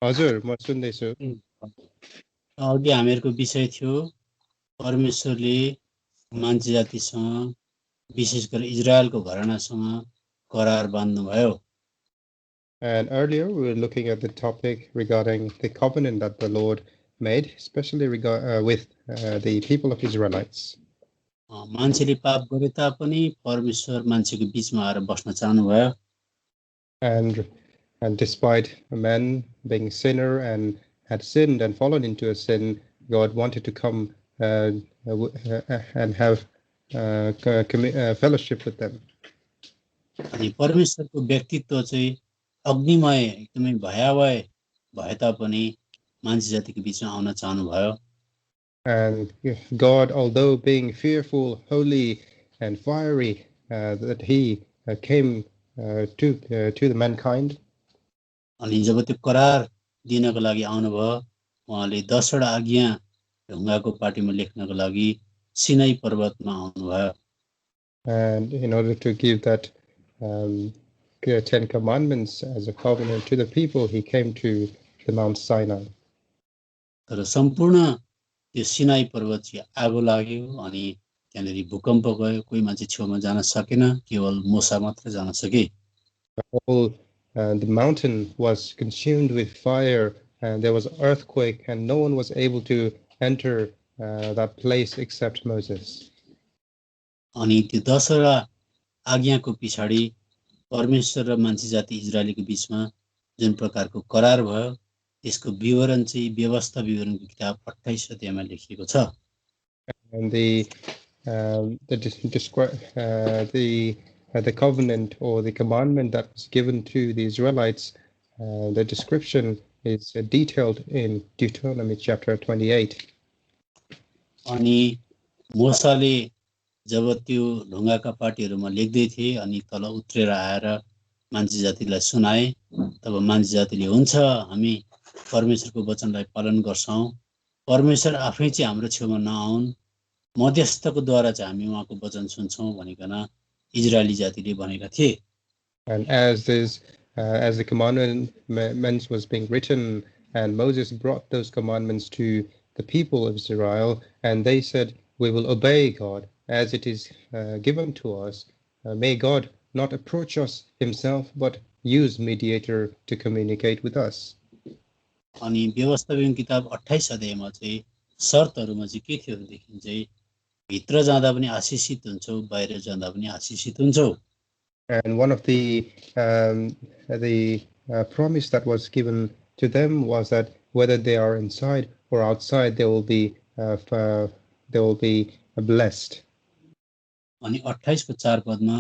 हजुर म सुन्दैछु अघि हामीहरूको विषय थियो परमेश्वरले मान्छे जातिसँग विशेष गरी इजरायलको घरानासँग करार बाँध्नुभयो and earlier we were looking at the topic regarding the covenant that the Lord made especially with the people of Israelites मान्छेले पाप गरे तापनि परमेश्वर मान्छेको बीचमा आएर बस्न चाहनुभयो and despite man being a sinner and had sinned and fallen into a sin God wanted to come and have fellowship with them अनि परमेश्वरको व्यक्तित्व चाहिँ अग्निमय एकदमै भयावह भए तापनि मान्छे जातिको बीचमा आउन चाहनुभयो and God although being fearful holy and fiery that he came to the mankind अनि जब त्यो करार दिनको लागि आउनुभयो उहाँले 10 वटा आज्ञा ढुङ्गाको पाटीमा लेख्नको लागि सिनाई पर्वतमा आउनुभयो and in order to give that 10 commandments as a covenant to the people he came to the Mount Sinai तर सम्पूर्ण त्यो सिनाई पर्वत चाहिँ आगो लाग्यो अनि त्यहाँनेरि भूकम्प गयो कोही मान्छे छेउमा जान सकेन केवल मूसा मात्र जान सके all the mountain was consumed with fire and there was an earthquake and no one was able to enter that place except Moses अनि त्यो 10 वटा आज्ञाको पछाडी परमेश्वर र मान्छे जाति इजरायलीको बीचमा जुन प्रकारको करार भयो त्यसको विवरण चाहिँ व्यवस्था विवरणको किताब 28 अध्यायमा लेखिएको छ and the covenant or the commandment that was given to the Israelites the description is detailed in Deuteronomy chapter 28 अनि मूसाले जब त्यो ढुङ्गाका पाटीहरुमा लेख्दै थिए अनि तल उत्रेर आएर मान्छे जातिलाई सुनाए तब मान्छे जातिले हुन्छ हामी परमेश्वरको वचनलाई पालन गर्छौं परमेश्वर आफै चाहिँ हाम्रो छेउमा नआउन् मध्यस्थको द्वारा चाहिँ हामी उहाँको वचन सुन्छौं भनिकन इजरायली जातिले भनेका थिए and as the commandments was being written and Moses brought those commandments to the people of Israel and they said we will obey God as it is given to us may God not approach us himself but use mediator to communicate with us अनि व्यवस्था विवरण किताब 28 अध्यायमा चाहिँ शर्तहरुमा चाहिँ के थियो भनेदेखि चाहिँ भित्र जाँदा पनि आशीषित हुन्छौ बाहिर जाँदा पनि आशीषित हुन्छौ and one of the promise that was given to them was that whether they are inside or outside they will be blessed अनि 28 को 4 पदमा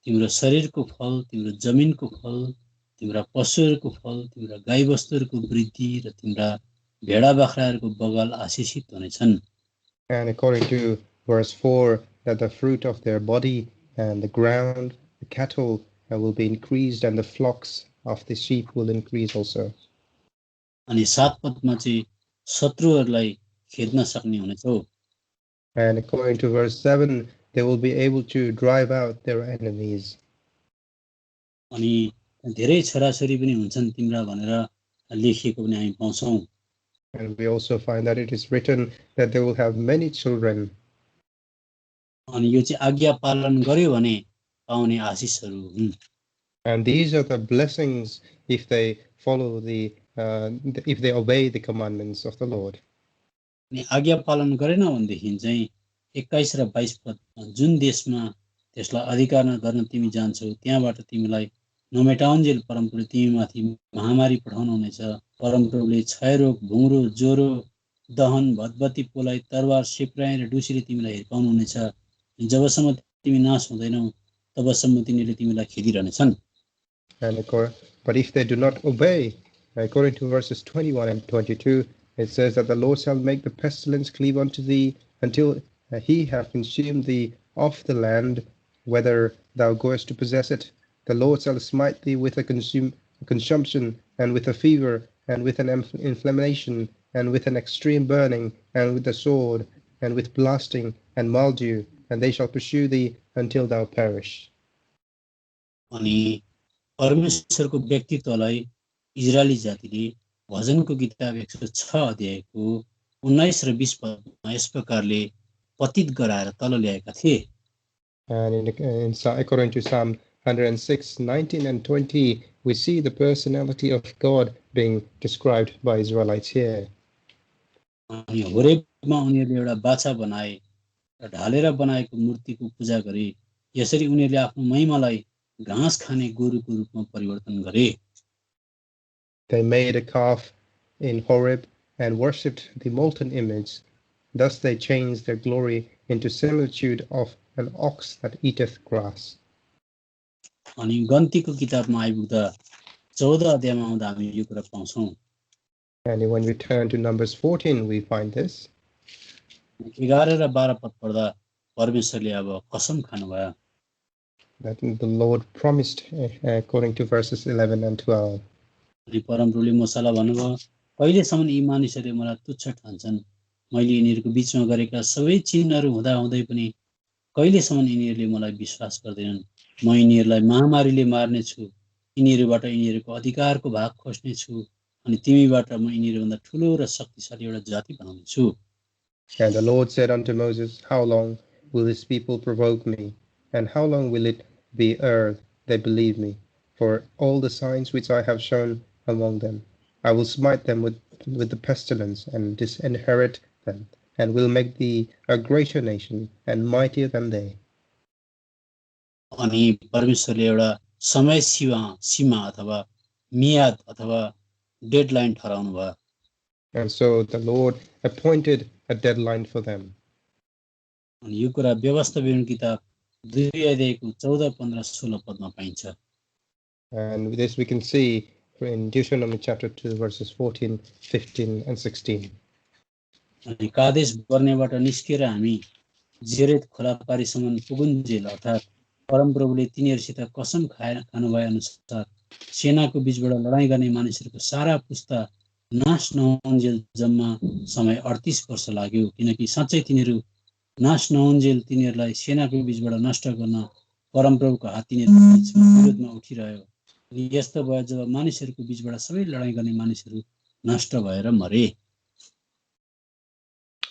तिम्रो शरीरको फल तिम्रो जमिनको फल तिम्रा पशुहरूको फल तिम्रा गाईबस्तुहरूको वृद्धि र तिम्रा भेडा बाख्राहरूको बगाल आशीषित हुनेछन् and according to verse 4 that the fruit of their body and the ground the cattle will be increased and the flocks of the sheep will increase also अनि 7 पदमा चाहिँ शत्रुहरूलाई खेद्न सक्ने हुनेछौ and according to verse 7 they will be able to drive out their enemies अनि धेरै छोराछोरी पनि हुन्छन् तिम्रा भनेर लेखिएको पनि हामी पाउँछौं and we also find that it is written that they will have many children अनि यो चाहिँ आज्ञा पालन गर्यो भने पाउने आशीषहरू हुन् and these are the blessings if they follow if they obey the commandments of the Lord अनि आज्ञा पालन गरेन भनेदेखि चाहिँ 21 र 22 पद जुन देशमा त्यसलाई अधिकार गर्न तिमी जान्छौ त्यहाँबाट तिमीलाई नमेटाउन्जेल परमप्रभुले तिमीमाथि महामारी पठाउनु हुनेछ परमप्रभुले क्षयरोग भुँरो ज्वरो दहन भतभती पोलाइ तरवार सिप्राई र डुसीले तिमीलाई हिर्काउनु हुनेछ जबसम्म तिमी नाश हुँदैनौ तबसम्म तिनीले तिमीलाई खेदिरहनेछन् but if they do not obey according to verses 21 and 22 it says that the Lord shall make the pestilence cleave unto thee until he have consumed thee off the land whether thou goest to possess it the Lord shall smite thee with a consumption and with a fever and with an inflammation and with an extreme burning and with the sword and with blasting and mildew and they shall pursue thee until thou perish अनि परमेश्वरको व्यक्तित्वलाई इजरायली जातिले भजनको किताब 106 अध्यायको 19 र 20 पदमा यस प्रकारले पतित गराएर तल ल्याएका थिए। And according to Psalm 106, 19 and 20, we see the personality of God being described by Israelites here. अनि होरेबमा उनीहरूले एउटा बाछा बनाए र ढालेर बनाएको मूर्तिको पूजा गरे। यसरी उनीहरूले आफ्नो महिमालाई घाँस खाने गोरुको रूपमा परिवर्तन गरे। They made a calf in Horeb and worshipped the molten image. Thus they changed their glory into similitude of an ox that eateth grass. अनि गन्तीको किताबमा आइपुग्दा 14 अध्यायमा आउँदा हामी यो कुरा पाउँछौँ। And when we turn to Numbers 14, we find this. 11 र 12 पद पढ्दा परमेश्वरले अब कसम खानुभयो। That the Lord promised according to verses 11 and 12. अनि परमप्रभुले मूसालाई भन्नुभयो, कहिलेसम्म यी मानिसहरूले मलाई तुच्छ ठान्छन्? मैले यिनीहरूको बीचमा गरेका सबै चिन्हहरू हुँदा हुँदै पनि कहिलेसम्म यिनीहरूले मलाई विश्वास गर्दैनन्? म यिनीहरूलाई महामारीले मार्नेछु, यिनीहरूबाट यिनीहरूको अधिकारको भाग खोज्नेछु अनि तिमीबाट म यिनीहरूभन्दा ठुलो र शक्तिशाली एउटा जाति बनाउनेछु। And the Lord said unto Moses, How long will this people provoke me? And how long will it be ere they believe me? For all the signs which I have shown among them, I will smite them with the pestilence and disinherit them, and will make thee a greater nation and mightier than they. अनि परमेश्वरले एउटा समय सीमा अथवा मियाद अथवा deadline ठहराउनु भयो। And so the Lord appointed a deadline for them. अनि यो कुरा व्यवस्था विवरण किताब 2 अध्यायको 14, 15, 16 पदमा पाइन्छ। And this we can see in Deuteronomy chapter 2 verses 14, 15 and 16. अनि कादेश बर्नेबाट निस्केर हामी जेरेद खोला पारीसम्म पुगुन्जेल अर्थात् परमप्रभुले तिनीहरूसित कसम खानु भए अनुसार सेनाको बीचबाट लडाईँ गर्ने मानिसहरूको सारा पुस्ता नाश नहुन्जेल जम्मा समय 38 वर्ष लाग्यो। किनकि साँच्चै तिनीहरू नाश नहुन्जेल तिनीहरूलाई सेनाको बीचबाट नष्ट गर्न परमप्रभुको हात तिनीहरूको बीचमा विरोधमा उठिरह्यो। अनि यस्तो भयो जब मानिसहरूको बीचबाट सबै लडाईँ गर्ने मानिसहरू नष्ट भएर मरे।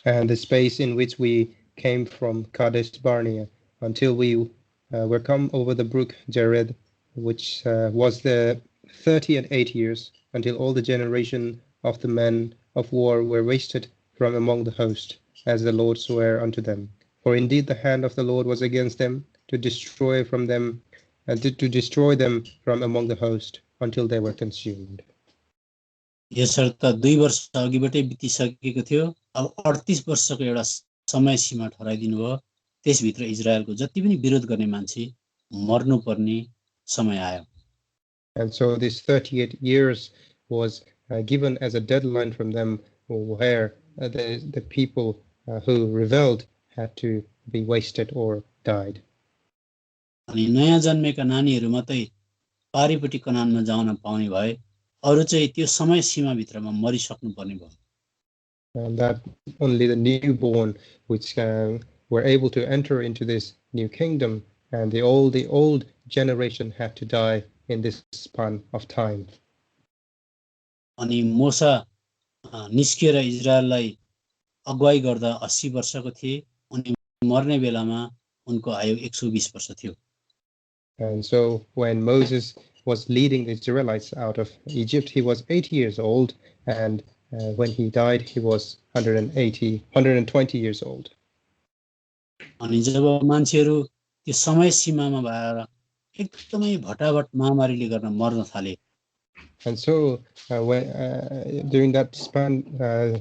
And the space in which we came from Kadesh Barnea until we were come over the brook Jared, which was the 30 and 8 years, until all the generation of the men of war were wasted from among the host, as the Lord sware unto them. For indeed the hand of the Lord was against them, to destroy from them, and to destroy them from among the host, until they were consumed. यसर्थ 2 वर्ष अघिबाटै बितिसकेको थियो। अब 38 वर्षको एउटा समय सीमा ठहराइदिनु भयो। त्यसभित्र इजरायलको जति पनि विरोध गर्ने मान्छे मर्नुपर्ने समय आयो। And so this 38 years was given as a deadline from them, where the people who rebelled had to be wasted or died. अनि नयाँ जन्मेका नानीहरू मात्रै पारिपट्टि कनानमा जान पाउने भए, अरु चाहिँ त्यो समय सीमा भित्रमा मरिसक्नु पर्ने भयो। And that only the newborn which were able to enter into this new kingdom, and the old generation had to die in this span of time. अनि मोसा निस्केर इजरायललाई अगुवाई गर्दा 80 वर्षको थिए अनि मर्ने बेलामा उनको आयु 120 वर्ष थियो। And so when Moses was leading the Israelites out of Egypt, he was 80 years old, and when he died, he was 120 years old. अनि जब मान्छेहरू त्यो समय सीमामा भएर एकदमै भटाभट महामारीले गर्न मर्न थाले। And so during that span,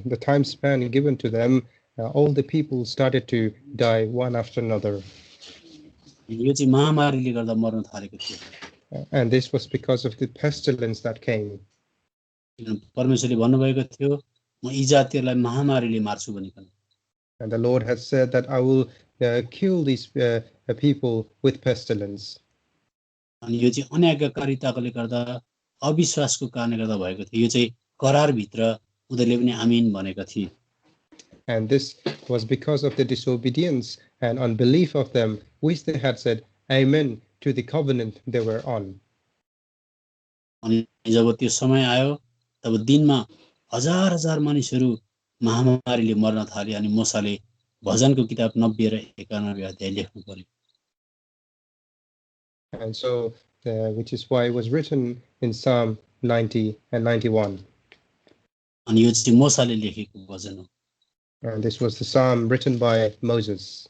the time span given to them, all the people started to die one after another. यो चाहिँ महामारीले गर्दा मर्न थालेको थियो। And this was because of the pestilence that came. परमेश्वरले भन्नुभएको थियो म यी जातिहरूलाई महामारीले मार्छु भनिकन। And the Lord has said that I will kill these people with pestilence. अनि यो चाहिँ अनाज्ञाकारिताले गर्दा अविश्वासको कारणले गर्दा भएको थियो। यो चाहिँ करार भित्र उनीहरूले पनि आमीन भनेका थिए। And this was because of the disobedience and unbelief of them, which they had said amen to the covenant they were on. अनि जब त्यो समय आयो तब दिनमा हजार हजार मानिसहरू महामारीले मर्न थाले अनि मोसाले भजनको किताब 90 र 91 अध्याय लेख्नु पर्यो. And so, which is why it was written in Psalm 90 and 91. अनि यो चाहिँ मोसाले लेखेको भजन हो. And this was the psalm written by Moses.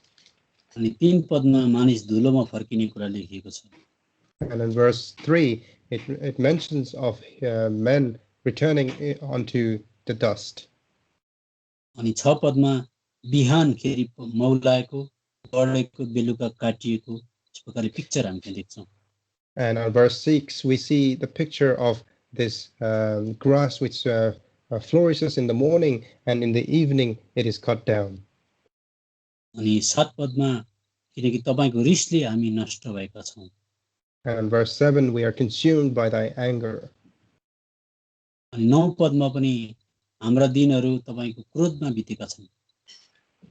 अनि 3 पदमा मानिस धुलोमा फर्किने कुरा लेखिएको छ. And in verse 3, it mentions of men returning onto the dust. अनि 6 पदमा बिहानखेरि मौलाएको बढेको बेलुका काटिएको यस प्रकारले पिक्चर हामी त्यहाँ देख्छौँ. And on verse 6, we see the picture of this grass which flourishes in the morning, and in the evening it is cut down. अनि 7 पदमा किनकि तपाईको रिसले हामी नष्ट भएका छौं. And in verse 7, we are consumed by thy anger. अनि 9 पदमा पनि हाम्रा दिनहरू तपाईको क्रोधमा बितेका छन्.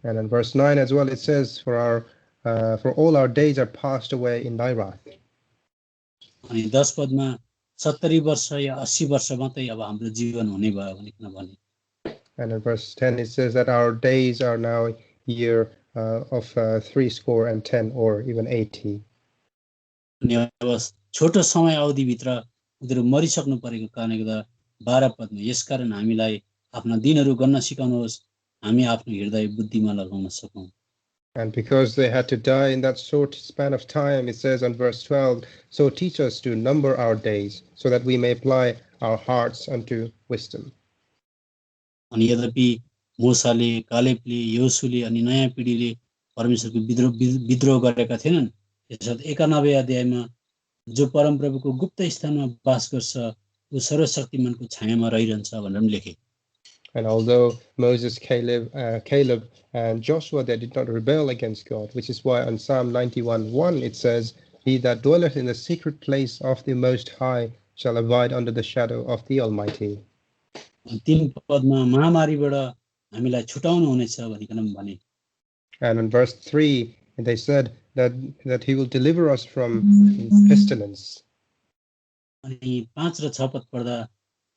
And in verse 9 as well, it says, for all our days are passed away in thy wrath. अनि 10 पदमा 70 वर्ष या 80 वर्ष मात्रै अब हाम्रो जीवन हुने भयो भनिकन भने. And in verse 10 it says that our days are now year of 70 or even 80. अनि अब छोटो समय अवधि भित्र उनीहरू मरिसक्नु परेको कारणले गर्दा 12 पदमा यसकारण हामीलाई आफ्ना दिनहरू गन्न सिकाउनुहोस्, हामी आफ्नो हृदय बुद्धिमा लगाउन सकौं. And because they had to die in that short span of time, it says on verse 12, so teach us to number our days, so that we may apply our hearts unto wisdom. अनि यद्यपि मोसाले, कालेबले, योसुले अनि नयाँ पिढीले परमेश्वरको विद्रोह गरेका थिएनन्, त्यसर्थ 91 अध्यायमा जो परमप्रभुको गुप्त स्थानमा वास गर्छ उ सर्वशक्तिमानको छायामा रहिरहन्छ भनेर लेखे. And although Moses, Caleb, and Joshua, they did not rebel against God, which is why on Psalm 91:1 it says, he that dwelleth in the secret place of the Most High shall abide under the shadow of the Almighty. 3 पदमा महामारीबाट हामीलाई छुटाउनु हुनेछ भनिकन भने. And in verse 3, they said that he will deliver us from pestilence. अनि 5 र 6 पद पढ्दा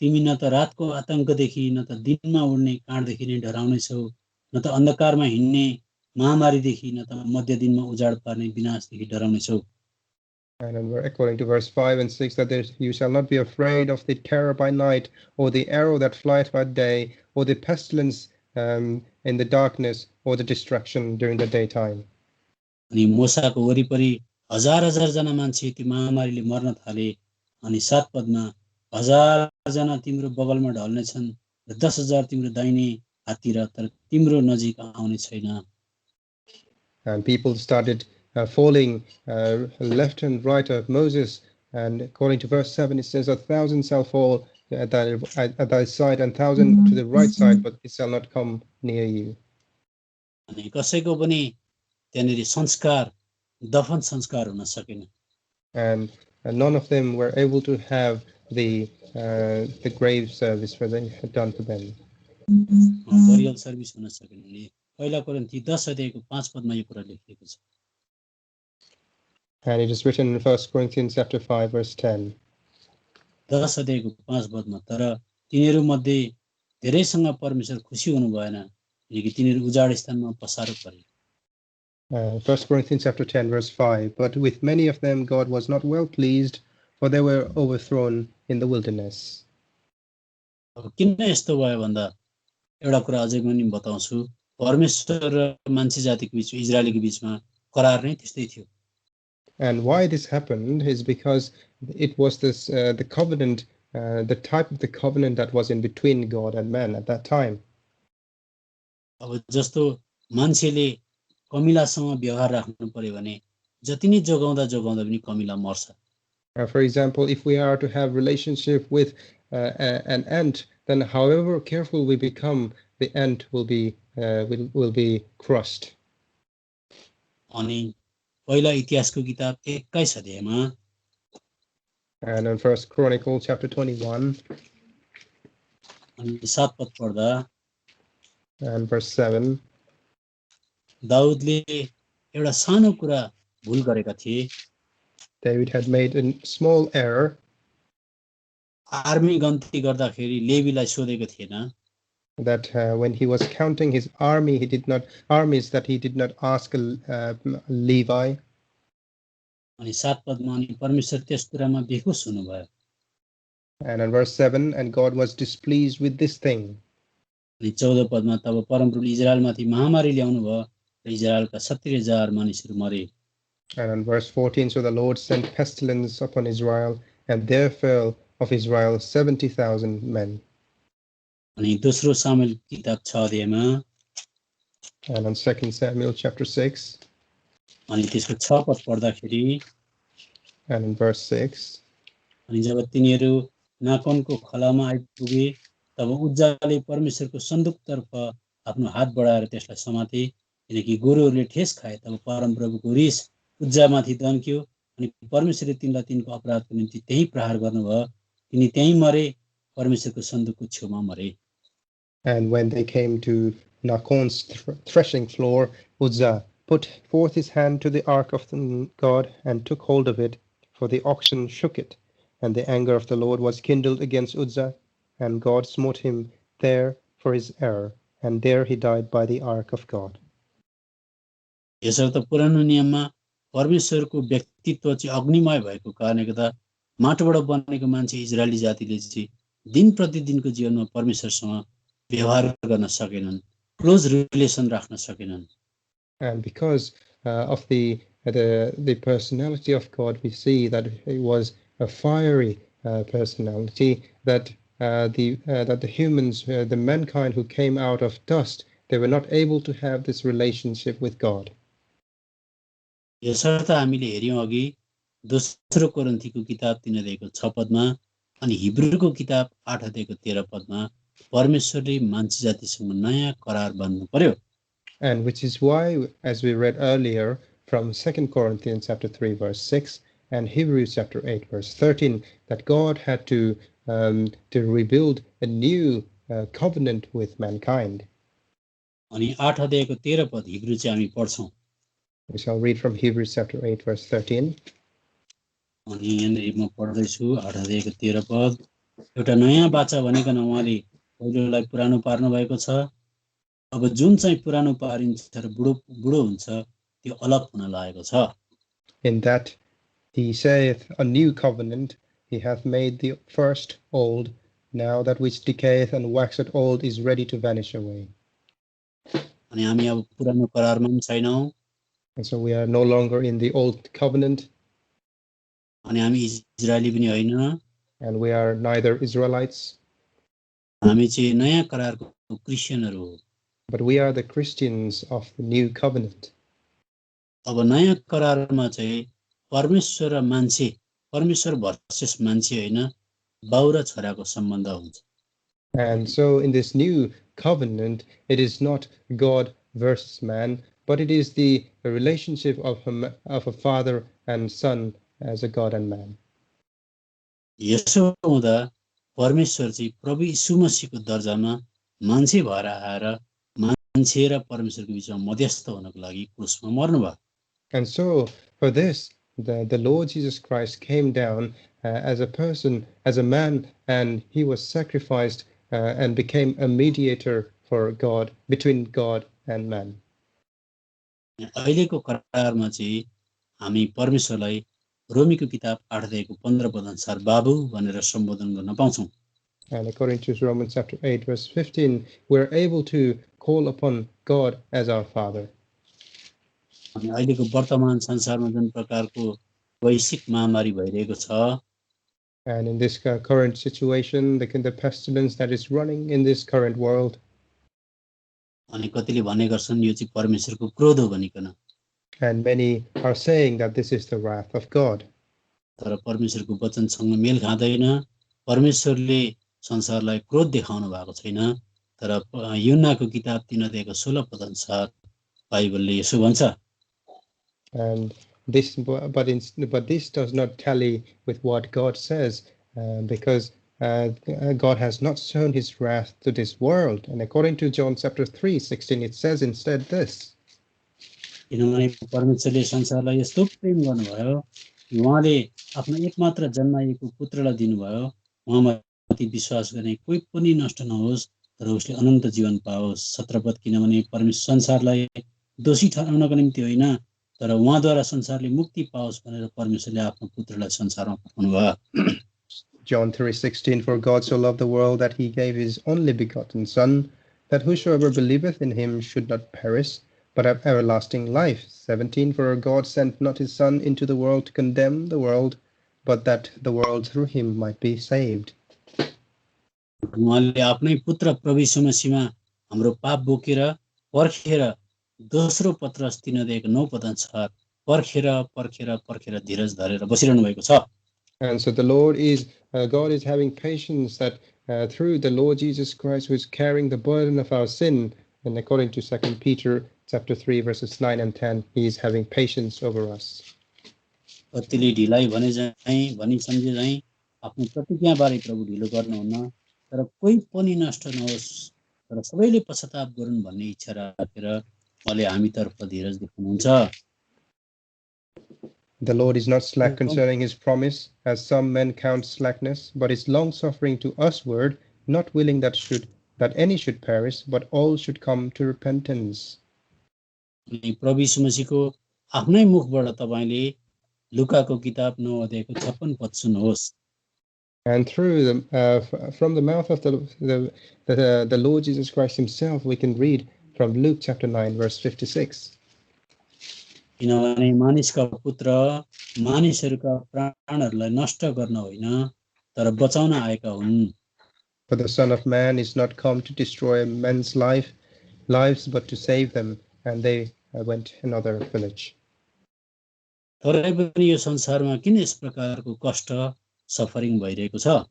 तिमी न त रातको आतंकदेखि न त दिनमा उड्ने काँडदेखि नै डराउनेछौ, न त अन्धकारमा हिँड्ने महामारीदेखि न त मध्य दिनमा उजाड पार्ने विनाशदेखि डराउनेछौ. And according to verse 5 and 6, that you shall not be afraid of the terror by night, or the arrow that flieth by day, or the pestilence in the darkness, or the destruction during the daytime. अनि मोसाको वरिपरि हजार हजार जना मान्छे त्यो महामारीले मर्न थाले. अनि 7 पदमा 1000 जना तिम्रो बगलमा ढल्ने छन् र 10,000 तिम्रो दाहिने हाततिर, तर तिम्रो नजिक आउने छैन. And people started falling left and right of Moses, and according to verse 7 it says 1,000 shall fall at thy side and 1,000 to the right side, but it shall not come near you. अनि कसैको पनि त्यहाँनेरि संस्कार दफन संस्कार हुन सकेन. And none of them were able to have the grave service where they had done for them. Burial service हुन सकेन. अनि पहिला कोरिन्थी 10 अध्यायको 5 पदमा यो कुरा लेखिएको छ. And it is written in 1 Corinthians chapter 5 verse 10. 10 अध्यायको 5 पदमा तर तिनीहरू मध्ये धेरैसँग परमेश्वर खुसी हुनु भएन, किनकि तिनीहरू उजाड स्थानमा पसारो परे. 1 Corinthians chapter 10 verse 5, but with many of them God was not well pleased, for they were overthrown in the wilderness. अब किन यस्तो भयो भन्दा एउटा कुरा अझै पनि बताउँछु. परमेश्वर र मान्छे जातिको बीचमा, इजरायलीको बीचमा करार नै त्यस्तै थियो. And why this happened is because it was this the covenant, the type of the covenant that was in between God and man at that time. अब जस्तो मान्छेले कमिलासँग व्यवहार राख्नु पर्यो भने जति नै जोगाउँदा पनि कमिला मर्छ. For example, if we are to have relationship with an ant, then however careful we become, the ant will be crushed. अनि पहिला इतिहासको किताब 21 अध्यायमा And in 1 Chronicles chapter 21 अनि 7 पद पढ्दा and verse 7, दाउदले एउटा सानो कुरा भुल गरेका थिए. David had made a small error. Army गन्ती गर्दाखेरि लेवीलाई सोधेको थिएन that when he was counting his armies, that he did not ask Levi. अनि 7 पदमा अनि परमेश्वर त्यस कुरामा बेखुस हुनुभयो And in verse 7, and God was displeased with this thing. अनि 14 पदमा तब परमप्रभुले इजरायलमाथि महामारी ल्याउनु भयो र इजरायलका 70,000 मानिसहरू मरे And in verse 14, so the Lord sent pestilence upon Israel, and there fell of Israel 70,000 men. अनि दोस्रो सामुएल किताब 6 अध्यायमा And on 2 Samuel chapter 6, अनि त्यसको 6 पद पढ्दाखेरि and in verse 6, अनि जब तिनीहरू नाकोनको खलामा आइपुगे तब उज्जाले परमेश्वरको सन्दुकतर्फ आफ्नो हात बढाएर त्यसलाई समाते किनकि गोरुहरूले ठेस खाए तब परमप्रभुको रिस उज्जामाथि दन्क्यो अनि परमेश्वरले तिनलाई तिनको अपराधको निम्ति त्यही प्रहार गर्नुभयो तिनी त्यही मरे परमेश्वरको सन्दुकको छेउमा मरे and when they came to Nacon's threshing floor, Uzzah put forth his hand to the ark of God and took hold of it, for the oxen shook it. And the anger of the Lord was kindled against Uzzah, and God smote him there for his error, and there he died by the ark of God. यसर्थ पुरानो नियममा परमेश्वरको व्यक्तित्व चाहिँ अग्निमय भएको कारणले गर्दा माटोबाट बनेको मान्छे इजरायली जातिले चाहिँ दिन प्रतिदिनको जीवनमा परमेश्वरसँग व्यवहार गर्न सकेनन् क्लोज रिलेसन राख्न सकेनन् And because of the personality of God, we see that he was a fiery personality, that the humans, the mankind who came out of dust, they were not able to have this relationship with God. यसर्थ हामीले हेर्यौं अघि दोस्रो कोरिन्थीको किताब 3 अध्यायको 6 पदमा अनि हिब्रूको किताब 8 अध्यायको 13 पदमा परमेश्वरले मान्छे जातिसँग नयाँ करार बाँध्नु पर्यो And which is why, as we read earlier from 2 Corinthians chapter 3 verse 6 and Hebrews chapter 8 verse 13, that God had to rebuild a new covenant with mankind. अनि 8 अध्यायको 13 पद हिब्रू चाहिँ हामी पढ्छौं We shall read from Hebrews chapter 8 verse 13. अनि यहाँनिर म पढ्दैछु 8 अध्यायको 13 पद एउटा नयाँ बाचा भनिकन उहाँले पहिलोलाई पुरानो पार्नु भएको छ अब जुन चाहिँ पुरानो पारिन्छ र बुढो हुन्छ त्यो अलग हुन लागेको छ In that he saith, a new covenant he hath made the first old, now that which decayeth and waxeth old is ready to vanish away. अनि हामी अब पुरानो करारमा पनि छैनौं And so we are no longer in the old covenant. अनि हामी इजरायली पनि होइन And we are neither Israelites. हामी चाहिँ नयाँ करारको क्रिस्चियनहरु हो But we are the Christians of the new covenant. अब नयाँ करारमा चाहिँ परमेश्वर र मान्छे परमेश्वर भर्सेस मान्छे होइन बाउ र छोराको सम्बन्ध हुन्छ And so in this new covenant, it is not God versus man, but it is the relationship of a father and son as a God and man. यसो हुँदा परमेश्वर चाहिँ प्रभु यीशु मसीहको दर्जामा मान्छे भएर आएर मान्छे र परमेश्वरको बीचमा मध्यस्थ हुनको लागि क्रुसमा मर्नुभयो And so for this, the Lord Jesus Christ came down as a person, as a man, and he was sacrificed and became a mediator for God, between God and man. अहिलेको करारमा चाहिँ हामी परमेश्वरलाई रोमीको किताब 8 अध्यायको 15 पद अनुसार बाबु भनेर सम्बोधन गर्न पाउँछौं And according to Romans chapter 8 verse 15, we're able to call upon God as our Father. अनि अहिलेको वर्तमान संसारमा जुन प्रकारको वैश्विक महामारी भइरहेको छ And in this current situation, the pestilence that is running in this current world, अनि कतिले भन्ने गर्छन् यो चाहिँ परमेश्वरको क्रोध हो भनिकन and many are saying that this is the wrath of God. तर परमेश्वरको वचनसँग मेल खाँदैन परमेश्वरले संसारलाई क्रोध देखाउनु भएको छैन तर यूहन्नाको किताब 3 अध्यायको 16 पद अनुसार बाइबलले यसो भन्छ And this, but this does not tally with what God says, because God has not shown his wrath to this world. And according to John chapter 3:16, it says instead this. किनभने परमेश्वरले संसारलाई यस्तो प्रेम गर्नुभयो कि उहाँले आफ्नो एकमात्र जन्माएको पुत्रलाई दिनुभयो उहाँमाथि विश्वास गर्ने कोही पनि नष्ट नहोस् तर उसले अनन्त जीवन पाओस्। 17 पद, किनभने परमेश्वर संसारलाई दोषी ठहराउनको निम्ति होइन तर उहाँद्वारा संसारले मुक्ति पाओस् भनेर परमेश्वरले आफ्नो पुत्रलाई संसारमा पठाउनु भयो। John 3:16, for God so loved the world that he gave his only begotten Son, that whosoever believeth in him should not perish, but have everlasting life. 17, for God sent not his Son into the world to condemn the world, but that the world through him might be saved. उहाँले आफ्नै पुत्र प्रभु यीशु मसीहमा हाम्रो पाप बोकेर पर्खेर, दोस्रो पत्रस 3:9 पद अनुसार पर्खेर पर्खेर पर्खेर धीरज धरेर बसिरहनु भएको छ। And so the Lord is, God is having patience that through the Lord Jesus Christ, who is carrying the burden of our sin, and according to 2 Peter chapter 3 verses 9 and 10, he is having patience over us. कतिले ढिलाइ भने चाहिँ भनी सम्झे चाहिँ आफ्नो प्रतिज्ञाबारे प्रभु ढिलो गर्नुहुन्न तर कोही पनि नष्ट नहोस् तर सबैले पश्चाताप गरून् भन्ने इच्छा राखेर उहाँले हामीतर्फ धीरज देखाउनुहुन्छ। The Lord is not slack concerning his promise, as some men count slackness, but is long-suffering to usward, not willing that any should perish, but all should come to repentance. प्रभु यीशु मसीहको आफ्नै मुखबाट तपाईले लुकाको किताब 9 अध्यायको 56 पद सुन्नुहोस्। And through from the mouth of the Lord Jesus Christ himself, we can read from Luke chapter 9 verse 56. किनभने मानिसका पुत्र मानिसहरूका प्राणहरूलाई नष्ट गर्न होइन तर बचाउन आएका हुन्। For the Son of Man is not come to destroy men's lives, but to save them. And they went another village. तरै पनि यो संसारमा किन यस प्रकारको कष्ट सफरिङ भइरहेको छ?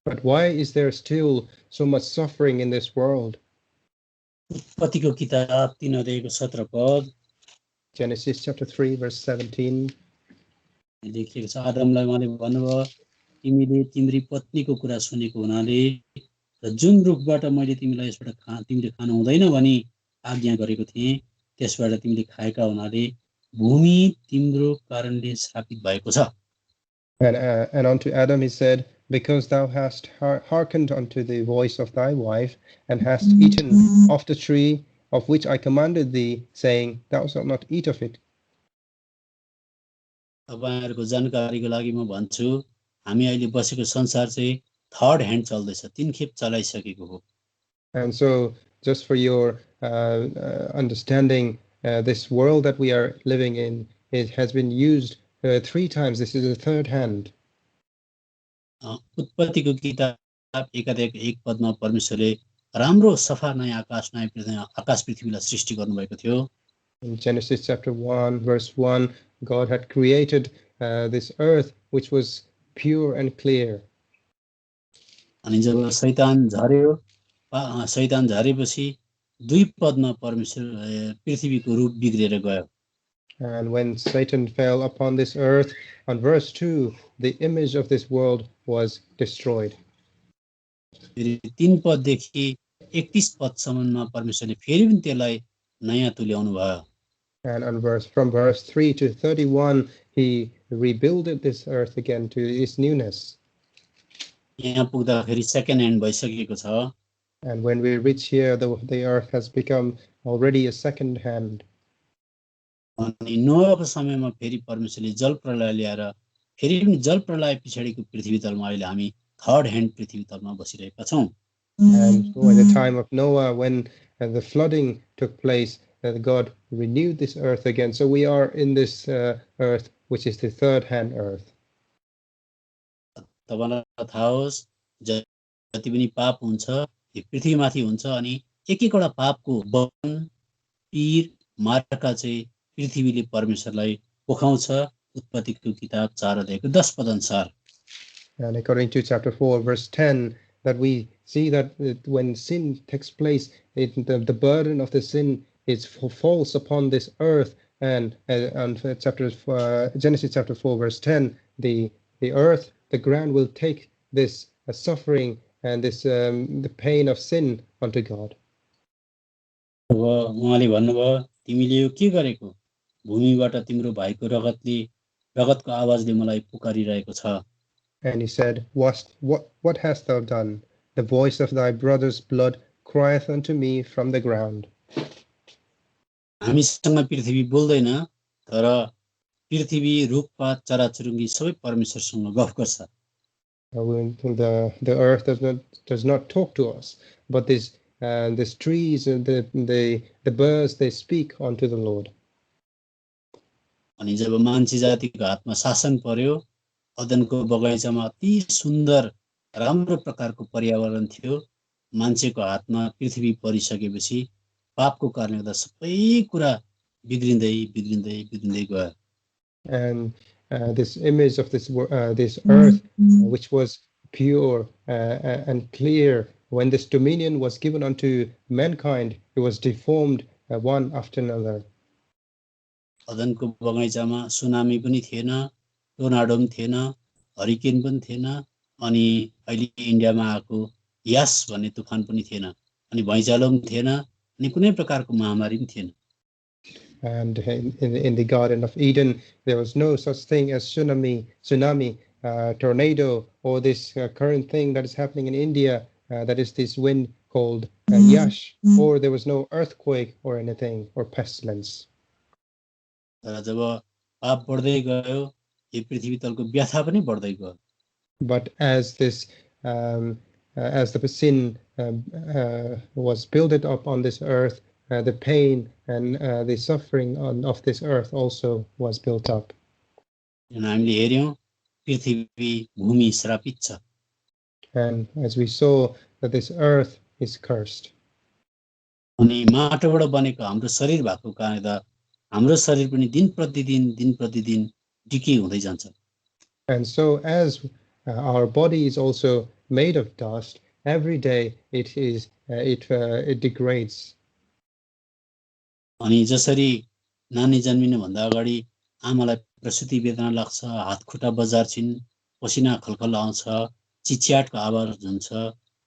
But why is there still so much suffering in this world? उत्पत्तिको किताब 3 अध्यायको 17 पद, Genesis chapter 3 verse 17. लेखिएको छ, आदमलाई उहाँले भन्नुभयो तिमीले तिम्री पत्नीको कुरा सुनेको हुनाले र जुन रुखबाट मैले तिमीलाई यसबाट तिमीले खानु हुँदैन भनी आज्ञा गरेको थिएँ त्यसबाट तिमीले खाएका हुनाले भूमि तिम्रो कारणले श्रापित भएको छ। And unto Adam he said, because thou hast hearkened unto the voice of thy wife, and hast eaten of the tree of which I commanded thee, saying, thou shalt not eat of it. तपाईहरुको जानकारीको लागि म भन्छु हामी अहिले बसेको संसार चाहिँ थर्ड ह्यान्ड चल्दैछ, 3 खेप चलाइसकेको हो। And so just for your understanding, this world that we are living in, it has been used 3 times. This is the third hand. उत्पत्तिको किताब 1 अध्यायको 1 पदमा परमेश्वरले राम्रो सफा नयाँ आकाश पृथ्वीलाई सृष्टि गर्नुभएको थियो। In Genesis chapter 1 verse 1, God had created this earth which was pure and clear. अनि जब शैतान झरेपछि 2 पदमा परमेश्वर पृथ्वीको रूप बिग्रेर गयो। And when Satan fell upon this earth, on verse 2, the image of this world was destroyed. 3 पददेखि 31 पदसम्ममा परमेश्वरले फेरि पनि त्यसलाई नयाँ तुल्याउनु भयो। And from verse 3 to 31, he rebuilded this earth again to its newness. यहाँ पुग्दाखेरि सेकेन्ड ह्यान्ड भइसकेको छ। And when we reach here, the earth has become already a second hand. अनि नोआको समयमा फेरि परमेश्वरले जल प्रलय ल्याएर फेरि पनि जल प्रलय पछाडिको पृथ्वी तलमा अहिले हामी थर्ड ह्यान्ड पृथ्वी तलमा बसिरहेका छौं। And so in the time of Noah, when the flooding took place, God renewed this earth again. So we are in this earth, which is the third hand earth. तपाईलाई थाहा होस् जति पनि पाप हुन्छ यो पृथ्वीमाथि हुन्छ अनि एक-एकवटा पापको बन पीर मार्का चाहिँ पृथ्वीले परमेश्वरलाई पोखाउँछ। उत्पत्तिको किताब 4 अध्यायको 10 पद अनुसार। And according to chapter 4 verse 10, that we see that when sin takes place, the burden of the sin falls upon this earth. And Genesis chapter 4 verse 10, the earth, the ground will take this suffering and this the pain of sin unto God. उहाँले भन्नुभयो तिमीले यो के गरेको? भूमिबाट तिम्रो भाइको रगतको आवाजले मलाई पुकारिरहेको छ। And he said, what hast thou done? The voice of thy brother's blood crieth unto me from the ground. हामीसँग पृथ्वी बोल्दैन, तर पृथ्वी, रुखपात, चराचुरुङ्गी सबै परमेश्वरसँग गफ गर्छ। The earth does not talk to us, but these trees and the birds, they speak unto the Lord. अनि जब मान्छे जातिको हातमा शासन पर्यो, अदनको बगैँचामा अति सुन्दर राम्रो प्रकारको पर्यावरण थियो, मान्छेको हातमा पृथ्वी परिसकेपछि पापको कारणले गर्दा सबै कुरा बिग्रिँदै बिग्रिँदै बिग्रिँदै गयो। And this image of this earth, which was pure and clear, when this dominion was given unto mankind, it was deformed one after another. अदनको बगैँचामा सुनामी पनि थिएन, टोर्नाडो पनि थिएन, हरिकेन पनि थिएन, अनि अहिले इन्डियामा आएको यास भन्ने तुफान पनि थिएन, अनि भैँचालो पनि थिएन, अनि कुनै प्रकारको महामारी पनि थिएन। And in the Garden of Eden, there was no such thing as tsunami, tornado, or this current thing that is happening in India, that is this wind called Yash, or there was no earthquake or anything, or pestilence. तर जब पाप बढ्दै गयो, यो पृथ्वी तलको व्यथा पनि बढ्दै गयो। But as the sin was built up on this earth, the pain and the suffering of this earth also was built up. हामीले हेर्यौं पृथ्वी भूमि श्रापित छ। And as we saw that this earth is cursed. अनि माटोबाट बनेको हाम्रो शरीर भएको कारणले हाम्रो शरीर पनि दिन प्रतिदिन डिके हुँदै जान्छ। And so as our body is also made of dust, every day it degrades. अनि जसरी नानी जन्मिनु भन्दा अगाडि आमालाई प्रसूति वेदना लाग्छ, हात खुट्टा बजार्छिन्, पसिना खलखल आउँछ, चिच्याटको आवाज हुन्छ,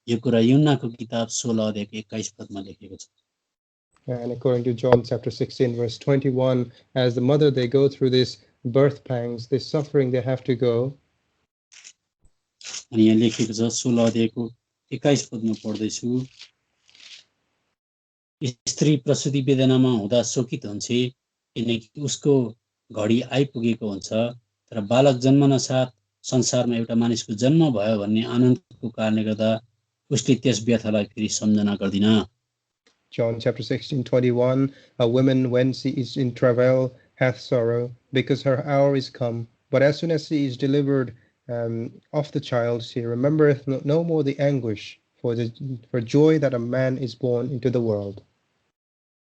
यो कुरा यूहन्नाको किताब 16 अध्यायको 21 पदमा लेखेको छ। And according to John chapter 16 verse 21, as the mother they go through this birth pangs, this suffering they have to go. अनि यहाँ लेखेको छ 16 अध्यायको 21 पदमा पढ्दै छु। स्त्री प्रसूति वेदनामा हुँदा शोकित हुन्छ, किनकि उसको घडी आइपुगेको हुन्छ, तर बालक जन्मन साथ संसारमा एउटा मानिसको जन्म भयो भन्ने आनन्दको कारणले गर्दा उसले त्यस व्यथालाई फेरि सम्झना गर्दिन। John chapter 16:21, a woman when she is in travail hath sorrow, because her hour is come. But as soon as she is delivered of the child, she remembereth no more the anguish for joy that a man is born into the world.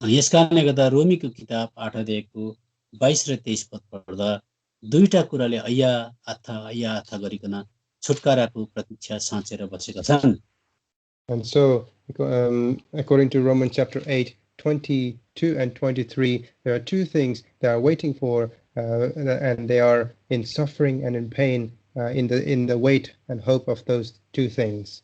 यस कारणले गर्दा रोमीको किताब 8 अध्यायको 22 र 23 पद पढ्दा दुईटा कुराले अय्या आथा गरिकन छुटकाराको प्रतीक्षा साँचेर बसेका छन्। And so, according to Romans chapter 8, 22 and 23, there are two things they are waiting for, and they are in suffering and in pain, in the wait and hope of those two things.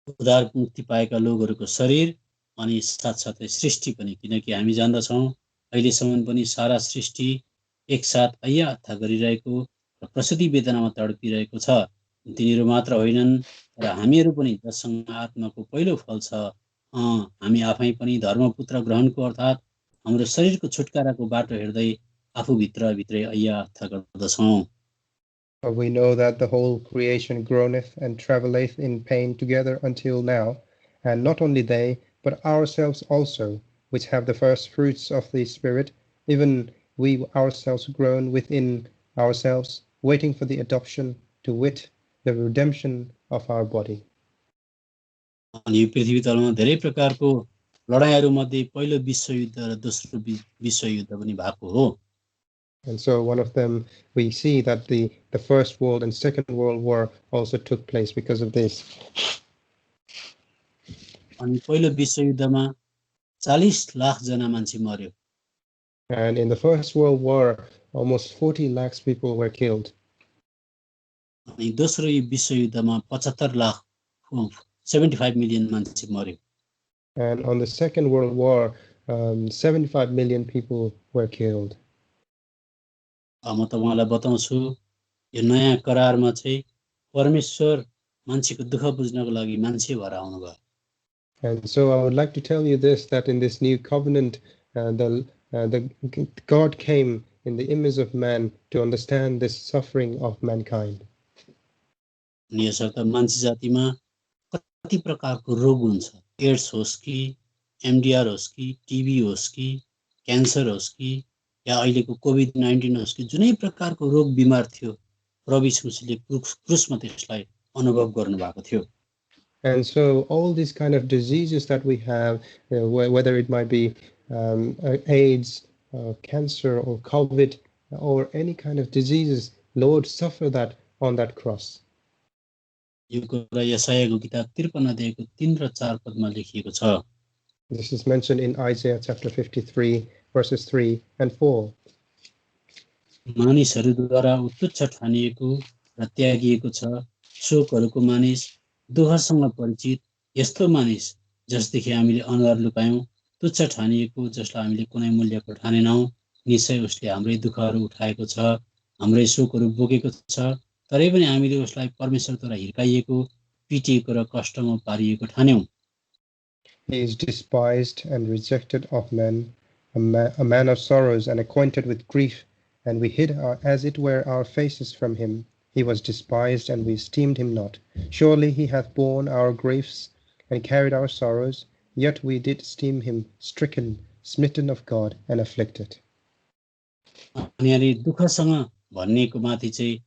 उद्धार मुक्ति पाएका लोगहरूको शरीर अनि साथसाथै सृष्टि पनि, किनकि हामी जान्दछौँ अहिलेसम्म पनि सारा सृष्टि एकसाथ अय्या आथा गरिरहेको र प्रसूति वेदनामा तडपिरहेको छ। तिनीहरू मात्र होइनन्, र हामीहरू पनि जससँग आत्माको पहिलो फल छ, हामी आफै पनि धर्मपुत्र ग्रहणको अर्थात् हाम्रो शरीरको छुटकाराको बाटो हेर्दै आफूभित्रै अय्या आथा गर्दछौँ। We know that the whole creation groaneth and travaileth in pain together until now, and not only they, but ourselves also, which have the first fruits of the Spirit, even we ourselves groan within ourselves, waiting for the adoption, to wit, the redemption of our body. अनि यो पृथ्वी तलमा धेरै प्रकारको लडाईहरू मध्ये पहिलो विश्वयुद्ध र दोस्रो विश्वयुद्ध पनि भएको हो। And so one of them, we see that the First World and Second World War also took place because of this. अनि पहिलो विश्वयुद्धमा 40 लाख जना मान्छे मर्यो। And in the First World War, almost 40 lakhs people were killed. अनि दोस्रो विश्वयुद्धमा 75 lakh 75 million मान्छे मर्यो। And on the Second World War, 75 million people were killed. म तपाईँलाई बताउँछु, यो नयाँ करारमा चाहिँ परमेश्वर मान्छेको दुःख बुझ्नको लागि मान्छे भएर आउनुभयो। And so I would like to tell you this, that in this new covenant, the God came in the image of man to understand this suffering of mankind. अनि यसर्थ मान्छे जातिमा कति प्रकारको रोग हुन्छ, एड्स होस् कि एमडिआर होस् कि टिबी होस् कि क्यान्सर होस् कि या अहिलेको कोभिड-19 होस् कि जुनै प्रकारको रोग बिमार थियो, प्रभु यीशु मसीहले क्रुसमा त्यसलाई अनुभव गर्नुभएको थियो। And so all these kind of diseases that we have, whether it might be AIDS, cancer, or COVID, or any kind of diseases, Lord suffered that on that cross. यो कुरा यशायाको किताब 53 अध्यायको 3 र 4 पदमा लेखिएको छ। This is mentioned in Isaiah chapter 53 verses 3 and 4. मानिसहरूद्वारा तुच्छ ठानिएको र त्यागिएको छ, शोकहरूको मानिस, दुःखसँग परिचित, यस्तो मानिस जसदेखि हामीले अनुहार लुकायौं, तुच्छ ठानिएको जसलाई हामीले कुनै मूल्यको ठानेनौं, निश्चय उसले हाम्रै दुःखहरू उठाएको छ, हाम्रै शोकहरू बोकेको छ, तरै पनि हामीले उसलाई परमेश्वरद्वारा हिर्काइएको, पिटिएको र कष्टमा पारिएको ठान्यौं। He is despised and rejected of men, a man of sorrows and acquainted with grief, and we hid as it were our faces from him. He was despised, and we esteemed him not. Surely he hath borne our griefs and carried our sorrows, yet we did esteem him stricken, smitten of God, and afflicted. अनि यहाँ दुःखसँग भन्नेको माथि चाहिँ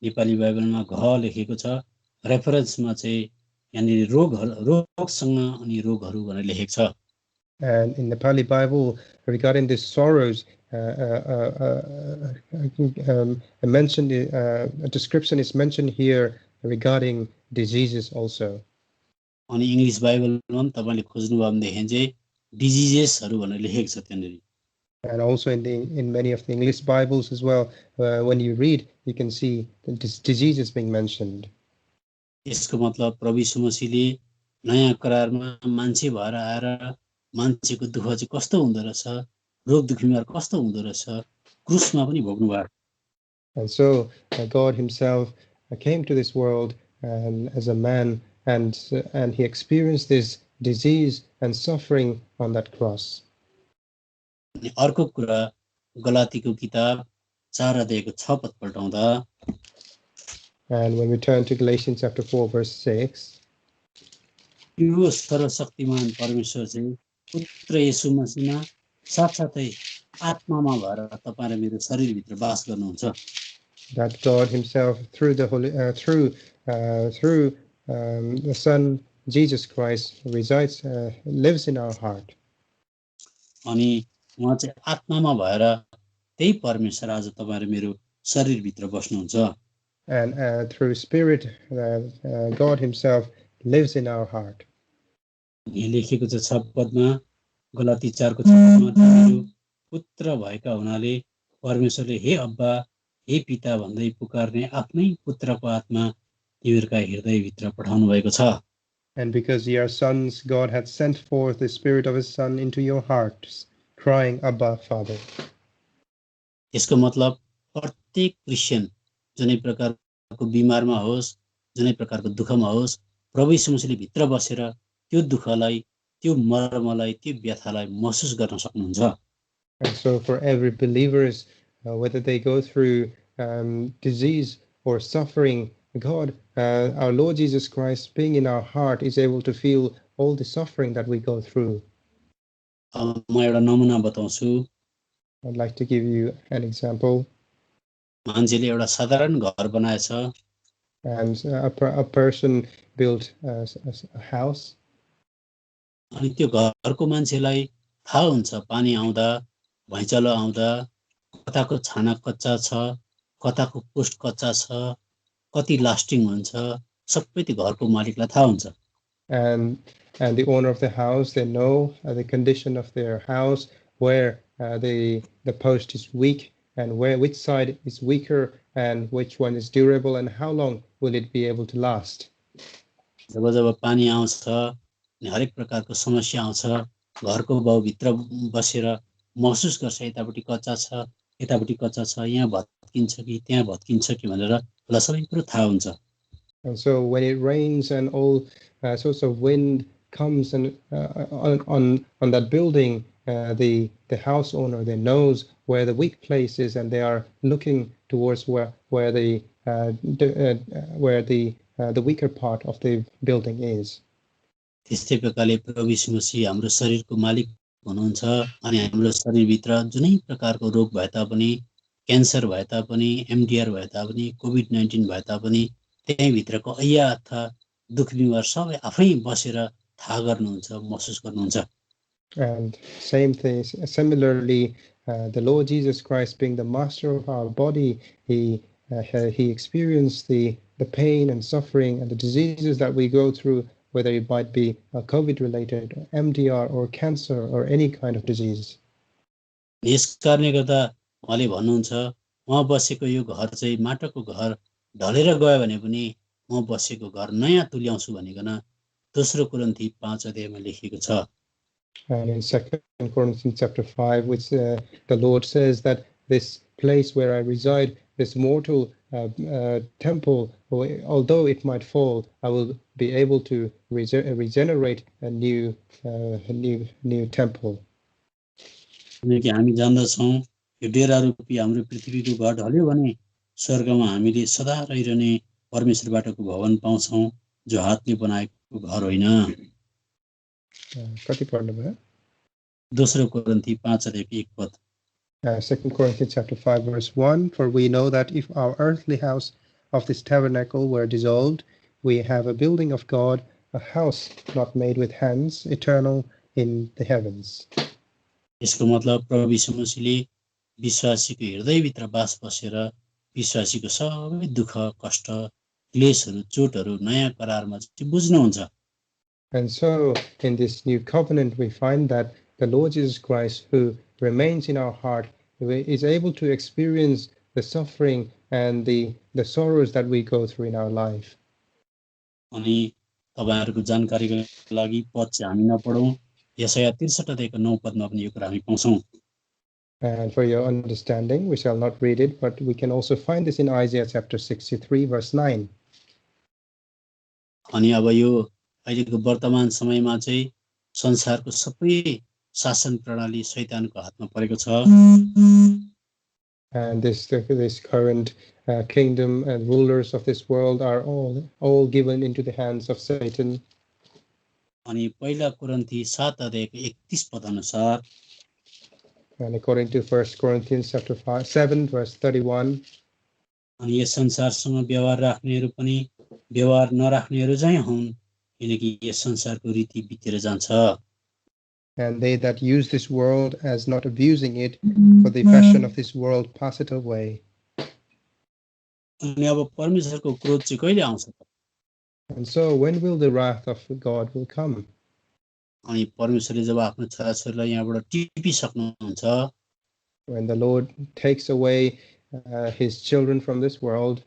नेपाली बाइबलमा घ लेखेको छ, रेफरेन्समा चाहिँ यहाँनिर रोगसँग अनि रोगहरू भनेर लेखेको छ। And in the Pali Bible, regarding these sorrows, mentioned a description is mentioned here regarding diseases also. अनि इंग्लिश बाइबलमा पनि तपाईले खोज्नुभयो भनेदेखि चाहिँ डिजिजेसहरु भनेर लेखेको छ त्यहाँनिर। And also in many of the English Bibles as well, when you read, you can see the diseases being mentioned. यसको मतलब प्रभु यीशु मसीहले नयाँ करारमा मान्छे भएर आएर मान्छेको दुःख चाहिँ कस्तो हुँदो रहेछ, रोग दुःख बिमार कस्तो हुँदो रहेछ, क्रुसमा पनि भोग्नु भयो। And so God himself came to this world as a man, and he experienced this disease and suffering on that cross. अर्को कुरा गलातीको किताब 4 अध्यायको 6 पद पल्टाउँदा, and when we turn to Galatians chapter 4 verse 6, यो सर्वशक्तिमान परमेश्वर चाहिँ पुत्र येशू मसीहमा साथसाथै आत्मामा भएर तपाईं र मेरो शरीरभित्र वास गर्नुहुन्छ। that God himself through the the Son Jesus Christ resides, lives in our heart. अनि उहाँ चाहिँ आत्मामा भएर त्यही परमेश्वर आज तपाईं र मेरो शरीरभित्र बस्नुहुन्छ। And through Spirit, God himself lives in our heart. यहाँ लेखेको छ 6 पदमा, गलाती 4 को 6 पदमा, तिमीहरू पुत्र भएका हुनाले परमेश्वरले हे अब्बा हे पिता भन्दै पुकार्ने आफ्नै पुत्रको आत्मा तिमीहरूका हृदयभित्र पठाउनु भएको छ। And because ye are sons, God hath sent forth the Spirit of his Son into your hearts, crying, Abba, Father. यसको मतलब प्रत्येक क्रिस्चियन जुनै प्रकारको बिमारमा होस्, जुनै प्रकारको दुःखमा होस्, प्रभु यीशु मसीहले भित्र बसेर त्यो दुःखलाई, त्यो मर्मलाई, त्यो व्यथालाई महसुस गर्न सक्नुहुन्छ। And so for every believers, whether they go through disease or suffering, God, our Lord Jesus Christ, being in our heart, is able to feel all the suffering that we go through. म एउटा नमुना बताउँछु। I'd like to give you an example. मान्छेले एउटा साधारण घर बनाएछ, And a person built a house. अनि त्यो घरको मान्छेलाई थाहा हुन्छ पानी आउँदा, भैँचालो आउँदा कताको छाना कच्चा छ, कताको पोस्ट कच्चा छ, कति लास्टिङ हुन्छ, सबै त्यो घरको मालिकलाई थाहा हुन्छ। And the owner of the house, they know the condition of their house, where the post is weak and which side is weaker and which one is durable and how long will it be able to last. जब जब पानी आउँछ अनि हरेक प्रकारको समस्या आउँछ, घरको बाउभित्र बसेर महसुस गर्छ यतापट्टि कच्चा छ, यतापट्टि कच्चा छ, यहाँ भत्किन्छ कि त्यहाँ भत्किन्छ कि भनेर उसलाई सबै कुरो थाहा हुन्छ। And so when it rains and all sorts of wind comes and on that building, the house owner, they knows where the weak place is, and they are looking towards where the weaker part of the building is. त्यस्तै प्रकारले प्रभु यीशु मसीह हाम्रो शरीरको मालिक हुनुहुन्छ अनि हाम्रो शरीरभित्र जुनै प्रकारको रोग भए तापनि क्यान्सर भए तापनि एमडिआर भए तापनि कोभिड-19 भए तापनि त्यही भित्रको अय्या अथवा दुख बिमार सबै आफै बसेर थाहा गर्नुहुन्छ महसुस गर्नुहुन्छ And same thing, similarly, the Lord Jesus Christ, being the master of our body, he experienced the pain and suffering and the diseases that we go through, whether it might be COVID-related, or MDR, or cancer, or any kind of disease. यस कारणले गर्दा उहाँले भन्नुहुन्छ उहाँ बसेको यो घर चाहिँ माटोको घर ढलेर गयो भने पनि म बसेको घर नयाँ तुल्याउँछु भनिकन दोस्रो कोरिन्थी 5 अध्यायमा लेखिएको छ And in 2 Corinthians chapter 5, which the Lord says that this place where I reside, this mortal temple, although it might fall, I will be able to regenerate a new temple. किनकि हामी जान्दछौँ यो डेरा रूपी हाम्रो पृथ्वीको घर ढल्यो भने स्वर्गमा हामीले सदा रहिरहने परमेश्वरबाटको भवन पाउँछौँ जो हातले बनाएको घर होइन कति पढ्नु भयो दोस्रो कोरिन्थी 5 अध्यायको 1 पद 2 Corinthians chapter 5 verse 1, for we know that if our earthly house of this tabernacle were dissolved, we have a building of God, a house not made with hands, eternal in the heavens. यसको मतलब प्रभु यीशु मसीहले विश्वासीको हृदयभित्र बास बसेर विश्वासीको सबै दुःख कष्ट क्लेशहरू चोटहरू नयाँ करारमा चाहिँ बुझ्नुहुन्छ And so in this new covenant we find that the Lord Jesus Christ, who remains in our heart, is able to experience the suffering and the sorrows that we go through in our life. अनि तपाईहरुको जानकारीको लागि पद चाहिँ हामी नपढौं यशाया 63 अध्यायको 9 पदमा पनि यो कुरा हामी पाउँछौं And for your understanding, we shall not read it, but we can also find this in Isaiah chapter 63 verse 9. अनि अब यो अहिलेको वर्तमान समयमा चाहिँ संसारको सबै शासन प्रणाली शैतानको हातमा परेको छ And this current kingdom and rulers of this world are all given into the hands of Satan. अनि पहिला कोरिन्थी 7 अध्यायको 31 पद अनुसार And according to 1 Corinthians chapter 7 verse 31, अनि यस संसारसँग व्यवहार राख्नेहरू पनि व्यवहार नराख्नेहरू चाहिँ हुन् किनकि यस संसारको रीति बितेर जान्छ and they that use this world as not abusing it, for the fashion of this world passeth away. अनि अब परमेश्वरको क्रोध चाहिँ कहिले आउँछ त And so when will the wrath of God will come? अनि परमेश्वरले जब आफ्नो छोराछोरीलाई यहाँबाट टिपिसक्नुहुन्छ When the Lord takes away his children from this world,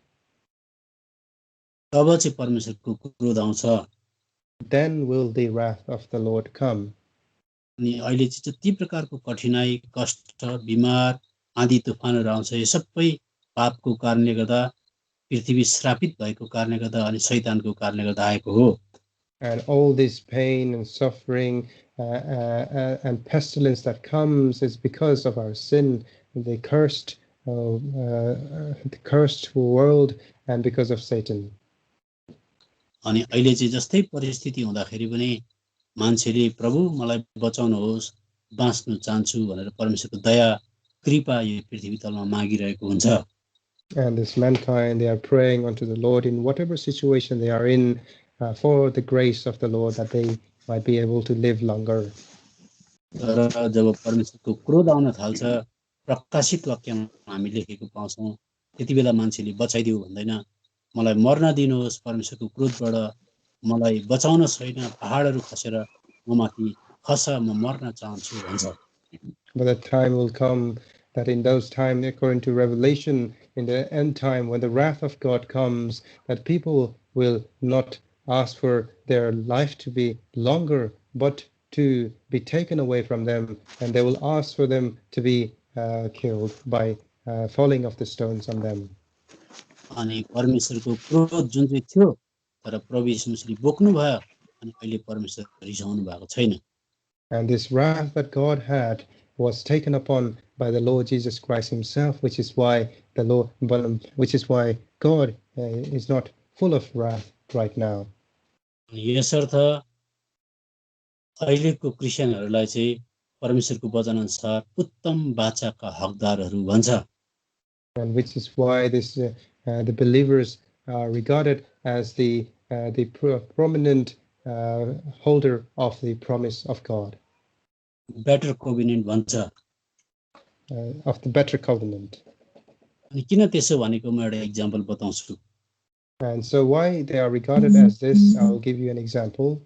तब चाहिँ परमेश्वरको क्रोध आउँछ then will the wrath of the Lord come. अनि अहिले चाहिँ जति प्रकारको कठिनाई कष्ट बिमार आँधी तुफानहरू आउँछ यो सबै पापको कारणले गर्दा पृथ्वी श्रापित भएको कारणले गर्दा अनि शैतानको कारणले गर्दा आएको हो And all this pain and suffering and pestilence that comes is because of our sin, the cursed world, and because of Satan. अनि अहिले चाहिँ जस्तै परिस्थिति हुँदाखेरि पनि मान्छेले प्रभु मलाई बचाउनुहोस् बाँच्न चाहन्छु भनेर परमेश्वरको दया कृपा यो पृथ्वी तलमा मागिरहेको हुन्छ And this mankind, they are praying unto the Lord in whatever situation they are in, for the grace of the Lord, that they might be able to live longer. तर जब परमेश्वरको क्रोध आउन थाल्छ प्रकाशित वाक्यमा हामी लेखेको पाउँछौं त्यतिबेला मान्छेले बचाइदिऊ भन्दैन मलाई मर्न दिनुहोस् परमेश्वरको क्रोधबाट मलाई बचाउन छैन पहाडहरू खसेर म माथि खस म मर्न चाहन्छु भन्छ But the time will come that in those times, according to Revelation, in the end time, when the wrath of God comes, that people will not ask for their life to be longer, but to be taken away from them, and they will ask for them to be killed by falling of the stones on them. अनि परमेश्वरको क्रोध जुन चाहिँ थियो तर प्रभु यीशु मसीहले बोक्नु भयो अनि अहिले परमेश्वर रिसाउनु भएको छैन। And this wrath that God had was taken upon by the Lord Jesus Christ himself, which is why God is not full of wrath right now. अनि यसर्थ अहिलेको क्रिस्चियनहरूलाई चाहिँ परमेश्वरको वचन अनुसार उत्तम वाचाका हकदारहरू भन्छ। And which is why the believers are regarded as the prominent holder of the promise of God. Better covenant भन्छ। Of the better covenant. अनि किन त्यसो भनेको म एउटा एक्जाम्पल बताउँछु। And so why they are regarded as this, I will give you an example.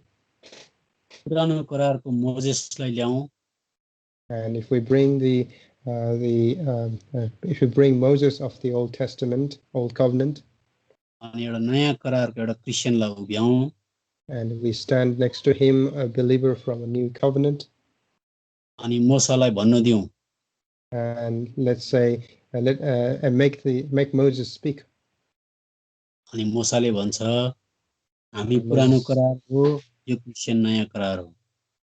पुरानो करारको मोजेसलाई ल्याउँ। And if we bring if we bring Moses of the Old Testament, Old Covenant, अनि एउटा नयाँ करारको एउटा क्रिस्चियनलाई उभ्याउँ। and we stand next to him, a believer from a new covenant, अनि मोसालाई भन्नु दिउँ। and let's say and make Moses speak. अनि मोसाले भन्छ हामी पुरानो करार हो, यो क्रिस्चियन नयाँ करार हो।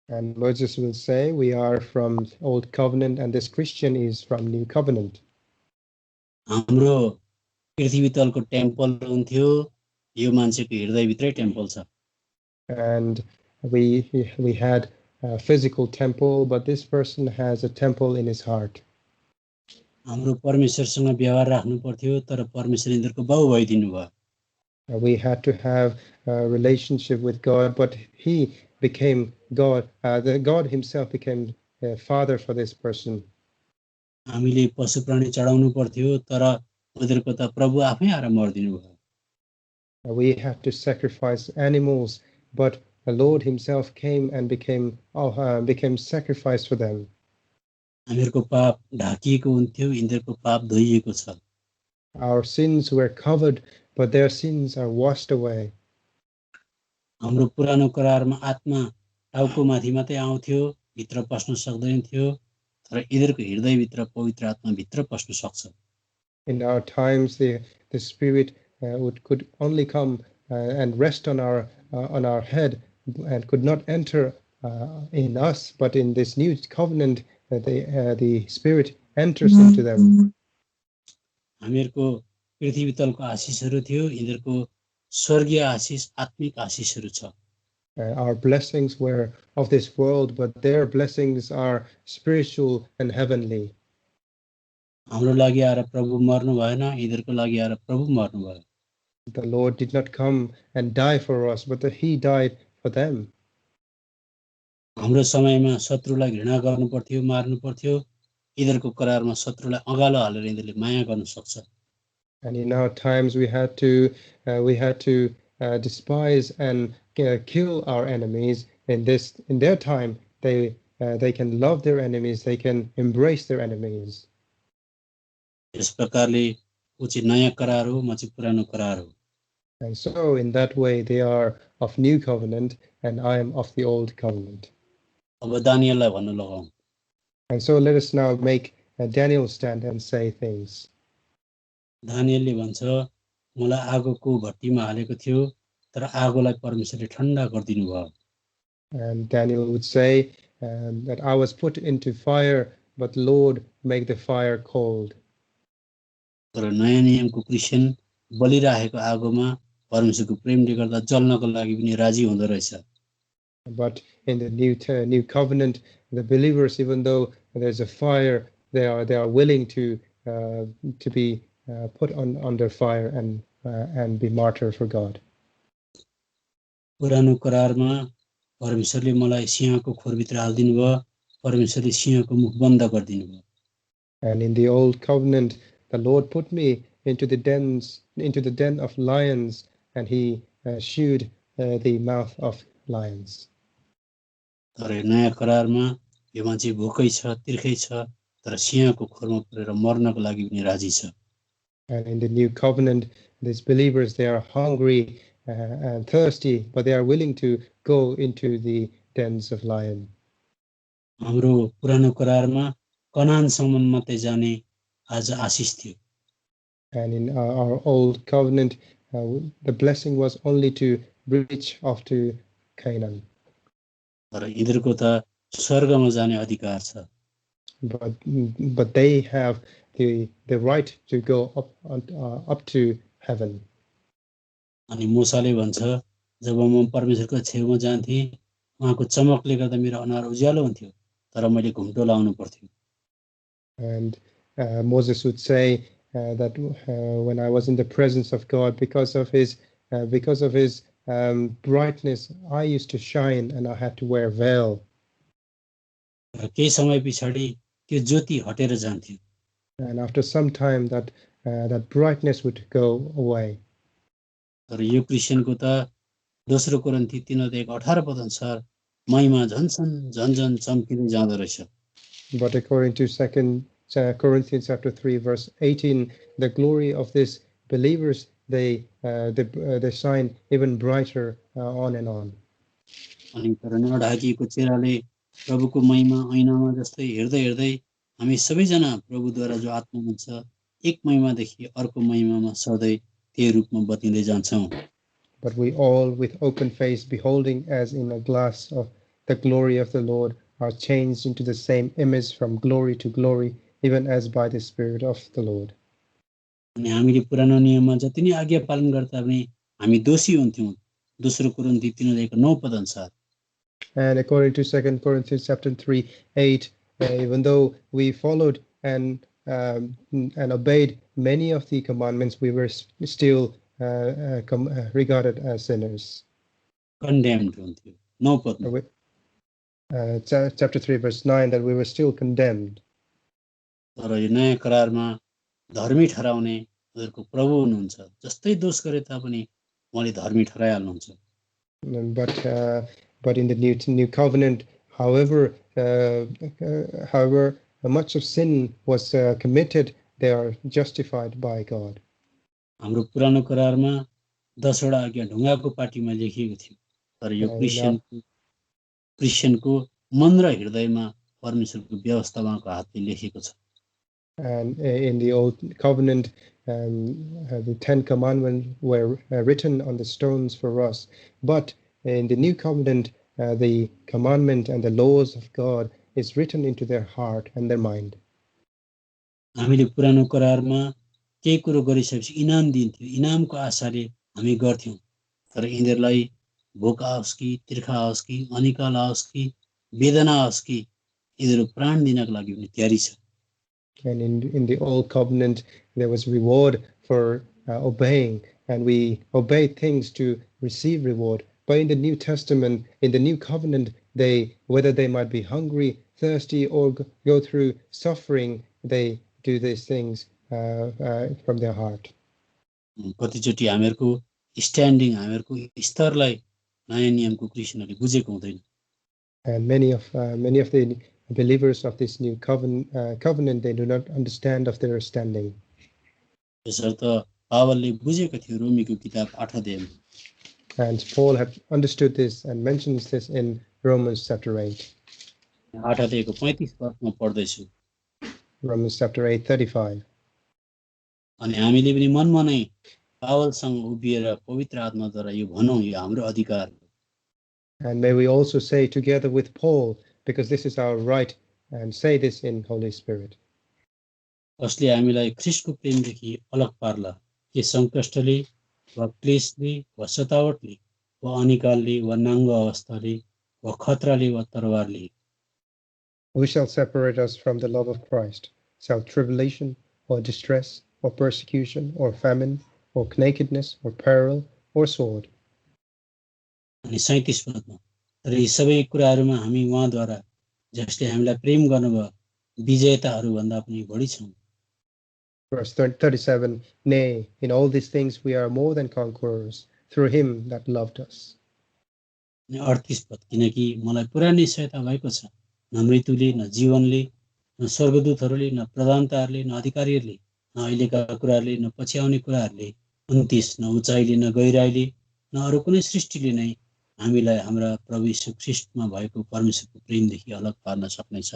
And Moses will say, we are from Old Covenant and this Christian is from New Covenant. हाम्रो पृथ्वी तलको टेम्पल हुन्थ्यो, यो मान्छेको हृदयभित्रै टेम्पल छ। And we had a physical temple, but this person has a temple in his heart. हाम्रो परमेश्वरसँग व्यवहार राख्नु पर्थ्यो, तर परमेश्वर यिनीहरूको बाउ भइदिनु भयो। We had to have a relationship with God, but he became God. God himself became a father for this person. हामीले पशु प्राणी चढाउनु पर्थ्यो, तर उनीहरूको त प्रभु आफै आएर मर्दिनु भयो। We had to sacrifice animals, but the Lord himself came and became sacrifice for them. हामीहरूको पाप ढाकिएको हुन्थ्यो, यिनीहरूको पाप धोइएको छ। Our sins were covered, but their sins are washed away. हाम्रो पुरानो करारमा आत्मा टाउको माथि मात्रै आउँथ्यो, भित्र पस्न सक्दैन थियो, तर यिनीहरूको हृदयभित्र पवित्र आत्मा भित्र पस्न सक्छ। In our times, the Spirit could only come and rest on our head and could not enter in us, but in this new covenant, the Spirit enters into them. हामीहरूको पृथ्वी तलको आशिषहरू थियो, यिनीहरूको स्वर्गीय आशिष आत्मिक आशिषहरू छ। Our blessings were of this world, but their blessings are spiritual and heavenly. हाम्रो लागि आएर प्रभु मर्नु भएन, यिनीहरूको लागि आएर प्रभु मर्नु भयो। The Lord did not come and die for us, but that he died for them. हाम्रो समयमा शत्रुलाई घृणा गर्नु पर्थ्यो, मार्नु पर्थ्यो, यिनीहरूको करारमा शत्रुलाई अगालो हालेर यिनीहरूले माया गर्न सक्छ। And in our times we had to despise and kill our enemies. In their time they can love their enemies, they can embrace their enemies. यस प्रकारले ऊ चाहिँ नयाँ करार हो, म चाहिँ पुरानो करार हो। And so in that way they are of new covenant and I am of the old covenant. अब दानिएललाई भन्नु लगाऊ। And so let us now make Daniel stand and say things. दानिएलले भन्छ मलाई आगोको भट्टीमा हालेको थियो, तर आगोलाई परमेश्वरले ठण्डा गरिदिनु भयो। And Daniel would say that I was put into fire, but the Lord made the fire cold. तर नयाँ नियमको क्रिस्चियन बलिरहेको आगोमा परमेश्वरको प्रेमले गर्दा जल्नको लागि पनि राजी हुँदो रहेछ। But in the new covenant, the believers, even though there's a fire, they are willing to be put under fire and be martyred for God. पुरानो करारमा परमेश्वरले मलाई सिंहको खोरभित्र हाल्दिनु भयो, परमेश्वरले सिंहको मुख बन्द गरिदिनु भयो। And in the old covenant, the Lord put me into the den of lions, and he shewed the mouth of lions. तर नयाँ करारमा यो मान्छे भोकै छ, तिर्खै छ, तर सिंहको खोरमा परेर मर्नको लागि पनि राजी छ। And in the new covenant, these believers, they are hungry and thirsty, but they are willing to go into the dens of lion. हाम्रो पुरानो करारमा कनानसम्म मात्रै जाने आज आशिष थियो। And in our old covenant, the blessing was only to reach off to Canaan. तर यिनीहरूको त स्वर्गमा जाने अधिकार छ। But they have the right to go up to heaven. अनि मूसाले भन्छ जब म परमेश्वरको छेउमा जान्थेँ उहाँको चमकले गर्दा मेरो अनुहार उज्यालो हुन्थ्यो तर मैले घुम्टो लाउनु पर्थ्यो। And Moses would say that when I was in the presence of God, because of his brightness, I used to shine and I had to wear veil. र केही समय पछाडि त्यो ज्योति हटेर जान्थ्यो। And after some time that brightness would go away. तर यो क्रिस्चियनको त दोस्रो कोरिन्थी 3:18 पद अनुसार महिमा झन् चम्किँदै जाँदो रहेछ। But according to 2 Corinthians chapter 3 verse 18, the glory of these believers they shine even brighter on and on. अनि तर नढाकिएको चेहराले प्रभुको महिमा ऐनामा जस्तै हेर्दै हेर्दै हामी सबैजना प्रभुद्वारा जो आत्मामा छ एक महिमादेखि अर्को महिमामा सधैँ त्यही रूपमा बत्तिँदै जान्छौँ। But we all with open face beholding as in a glass of the glory of the Lord are changed into the same image from glory to glory, even as by the Spirit of the Lord. अनि हामीले पुरानो नियममा जति नै आज्ञा पालन गर्दा पनि हामी दोषी हुन्थ्यौँ। दोस्रो कोरिन्थी 3:9 पद अनुसार। And according to 2 Corinthians chapter 3:8, even though we followed and obeyed many of the commandments, we were still regarded as sinners. Condemned हुन्थ्यो 9 पदमा। Chapter 3 verse 9, that we were still condemned. तर यो नयाँ करारमा धर्मी ठहराउने उनीहरूको प्रभु हुनुहुन्छ। जस्तै दोष गरे तापनि उहाँले धर्मी ठहराइहाल्नुहुन्छ। But in the new covenant, however much of sin was committed, they are justified by God. हाम्रो पुरानो करारमा 10 वटा आज्ञा ढुङ्गाको पाटीमा लेखिएको थियो। तर यो क्रिस्चियनको मन र हृदयमा परमेश्वरको व्यवस्था उहाँको हातले लेखेको छ। And in the old covenant, the 10 commandments were written on the stones for us, but in the new covenant, the commandment and the laws of God is written into their heart and their mind. हामीले पुरानो करारमा केही कुरो गरिसकेपछि इनाम दिन्थ्यो। इनामको आशाले हामी गर्थ्यौँ। तर यिनीहरूलाई भोक आओस् कि तिर्खा आओस् कि अनिकाल आओस् कि वेदना आओस् कि यिनीहरू प्राण दिनको लागि पनि तयारी छ। And in the old covenant, there was reward for obeying, and we obeyed things to receive reward. But in the New Testament, in the New Covenant, whether they might be hungry, thirsty, or go through suffering, they do these things from their heart. कतिचोटि हामीहरूको standing हामीहरूको स्तरलाई नयाँ नियमको क्रिस्चियनहरूले बुझेको हुँदैन। And many of the believers of this new covenant, they do not understand of their standing. यसर्थ पावलले बुझेको थियो रोमीको किताब 8 अध्यायमा। And Paul had understood this and mentions this in Romans chapter 8. 8 अध्यायको 35 पदमा पढ्दैछु। Romans chapter 8:35. अनि हामीले पनि मनमा नै पावलसँग उभिएर पवित्र आत्माद्वारा यो भनौँ, यो हाम्रो अधिकार हो। And may we also say together with Paul, because this is our right, and say this in Holy Spirit. कसले हामीलाई ख्रीष्टको प्रेमदेखि अलग पार्ला, के सङ्कष्टले वा क्लेशले वा सतावटले वा अनिकालले वा नाङ्गो अवस्थाले वा खतराले वा तरवारले? Who shall separate us from the love of Christ? Shall tribulation or distress or persecution or famine or nakedness or peril or sword? अनि 37 पदमा तर यी सबै कुराहरूमा हामी उहाँद्वारा जसले हामीलाई प्रेम गर्नुभयो विजेताहरू भन्दा पनि बढी छौँ। Verse 37, nay, in all these things we are more than conquerors through him that loved us. अनि 38 पद किनकि मलाई पुरानै सहायता भएको छ, न मृत्युले न जीवनले न स्वर्गदूतहरूले न प्रधानताहरूले न अधिकारीहरूले न अहिलेका कुराहरूले न पछि आउने कुराहरूले 29 न उचाइले न गहिराइले न अरू कुनै सृष्टिले नै हामीलाई हाम्रा प्रभु यीशु ख्रीष्टमा भएको परमेश्वरको प्रेमदेखि अलग पार्न सक्नेछ।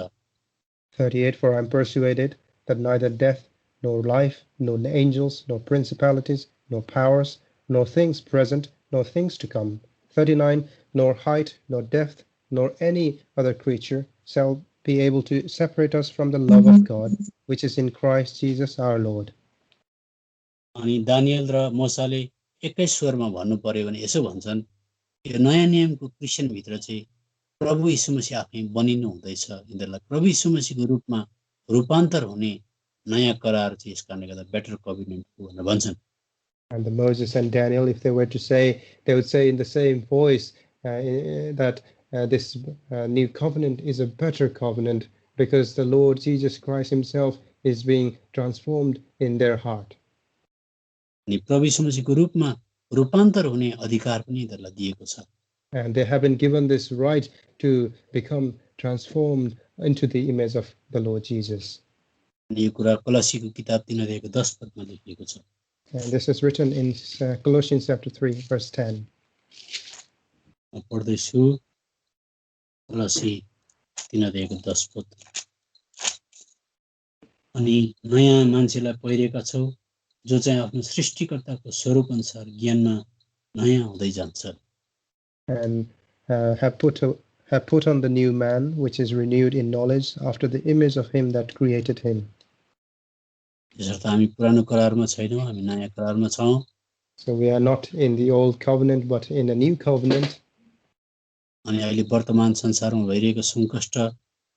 38, for I am persuaded that neither death nor life, nor angels, nor principalities, nor powers, nor things present, nor things to come. 39, nor height, nor depth, nor any other creature shall be able to separate us from the love of God, which is in Christ Jesus our Lord. अनि Daniel र मोसाले एकै स्वरमा भन्नु पर्यो भने यसो भन्छन्, यो नयाँ नियमको क्रिस्चियनभित्र चाहिँ प्रभु यीशु मसीह आफै बनिनु हुँदैछ। यिनीहरूलाई प्रभु यीशु मसीहको रूपमा रूपान्तर हुने नयाँ करार चाहिँ यस कारणले गर्दा बेटर कभिनेन्ट हो भनेर भन्छन्। And the Moses and Daniel, if they were to say, they would say in the same voice that this new covenant is a better covenant because the Lord Jesus Christ himself is being transformed in their heart. अनि प्रभु यीशु मसीहको रूपमा रूपान्तर हुने अधिकार पनि यिनीहरूलाई दिएको छ। And they have been given this right to become transformed into the image of the Lord Jesus. अनि यो कुरा कोलोसीको किताब 3 अध्यायको 10 पदमा लेखिएको छ। And this is written in Colossians chapter 3 verse 10. म पढ्दैछु कोलोसी 3 अध्यायको 10 पद। अनि नयाँ मान्छेलाई पहिरेका छौ जो चाहिँ आफ्नो सृष्टिकर्ताको स्वरूप अनुसार ज्ञानमा नयाँ हुँदै जान्छ। And have put on the new man, which is renewed in knowledge after the image of him that created him. यसर्थ हामी पुरानो करारमा छैनौँ, हामी नयाँ करारमा छौँ। So we are not in the old covenant, but in a new covenant. अनि अहिले वर्तमान संसारमा भइरहेको सङ्कष्ट,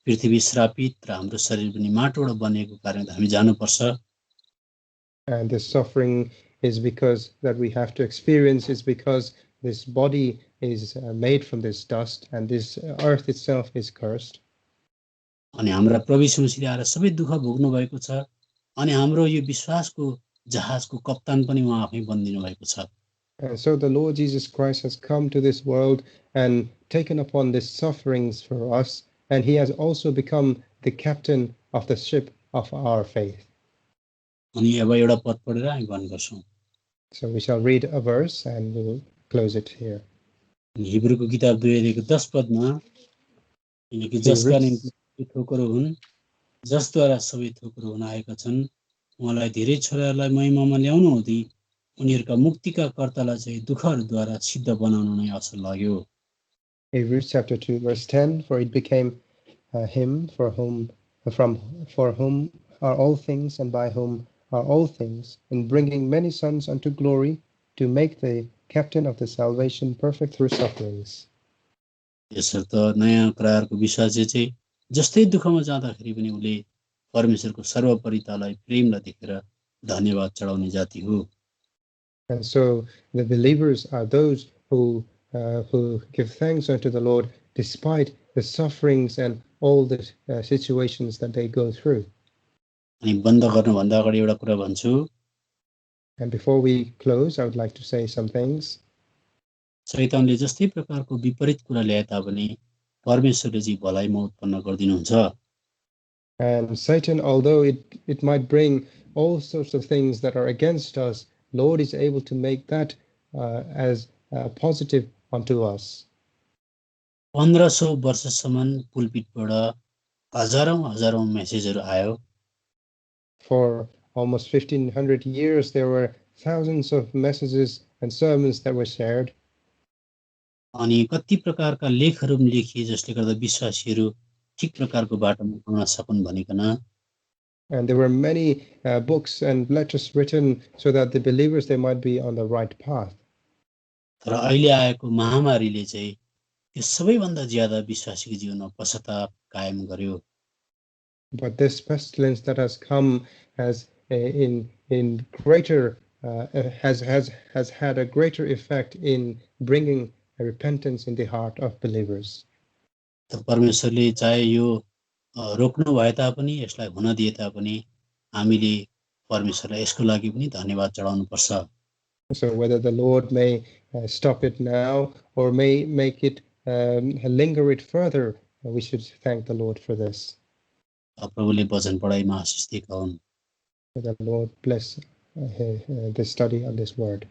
पृथ्वी श्रापित र हाम्रो शरीर पनि माटोबाट बनेको कारणले हामी जानुपर्छ। And this suffering is because that we have to experience is because this body is made from this dust and this earth itself is cursed. अनि हाम्रा प्रभु यीशु मसीहले आएर सबै दुःख भोग्नु भएको छ। अनि हाम्रो यो विश्वासको जहाजको कप्तान पनि उहाँ आफै बनिदिनु भएको छ। And so the Lord Jesus Christ has come to this world and taken upon these sufferings for us, and he has also become the captain of the ship of our faith. अनि अब एउटा पद पढेर हामी बन्द गर्छौँ। So we shall read a verse and we will close it here. हिब्रूको किताब 2 अध्यायको 10 पदमा, किनकि जसका निम्ति ठोकर हुन्, जसद्वारा सबै थोकर हुन आएका छन्, उहाँलाई धेरै छोराहरूलाई महिमामा ल्याउनु हुँदी उनीहरूका मुक्तिका कर्तालाई चाहिँ दुःखहरूद्वारा सिद्ध बनाउनु नै असल लाग्यो। Hebrews chapter 2 verse 10, for it became him for whom are all things and by whom are all things, in bringing many sons unto glory, to make the captain of the salvation perfect through sufferings. यसर्थ नयाँ करारको विश्वास चाहिँ जस्तै दुःखमा जाँदाखेरि पनि उले परमेश्वरको सर्वोपरितालाई प्रेमलाई देखेर धन्यवाद चढाउने जाति हो। And so the believers are those who give thanks unto the Lord despite the sufferings and all the situations that they go through. अनि बन्द गर्नुभन्दा अगाडि एउटा कुरा भन्छु। And before we close, I would like to say some things. शैतानले जस्तै प्रकारको विपरीत कुरा ल्याए तापनि परमेश्वरले चाहिँ भलाइमा उत्पन्न गरिदिनुहुन्छ। And Satan, although it might bring all sorts of things that are against us, Lord is able to make that as positive unto us. 1500 वर्षसम्म पुलपिटबाट हजारौं मेसेजहरू आयो। For almost 1500 years, there were thousands of messages and sermons that were shared. अनि कति प्रकारका लेखहरू पनि लेखिए जसले गर्दा विश्वासीहरू ठिक प्रकारको बाटोमा आउन सकुन् भनिकन। And there were many books and letters written so that the believers, they might be on the right path. तर अहिले आएको महामारीले चाहिँ यो सबैभन्दा ज्यादा विश्वासीको जीवनमा पश्चाताप कायम गर्यो। But this pestilence that has come has in greater has had a greater effect in bringing a repentance in the heart of believers. त परमेश्वरले चाहे यो रोक्नु भए तापनि यसलाई हुन दिए तापनि हामीले परमेश्वरलाई यसको लागि पनि धन्यवाद चढाउनु पर्छ। So whether the Lord may stop it now or may make it linger it further, we should thank the Lord for this. प्रभुले वचन पढाइमा आशीष दिएका हुन्। May the Lord bless this study on this word.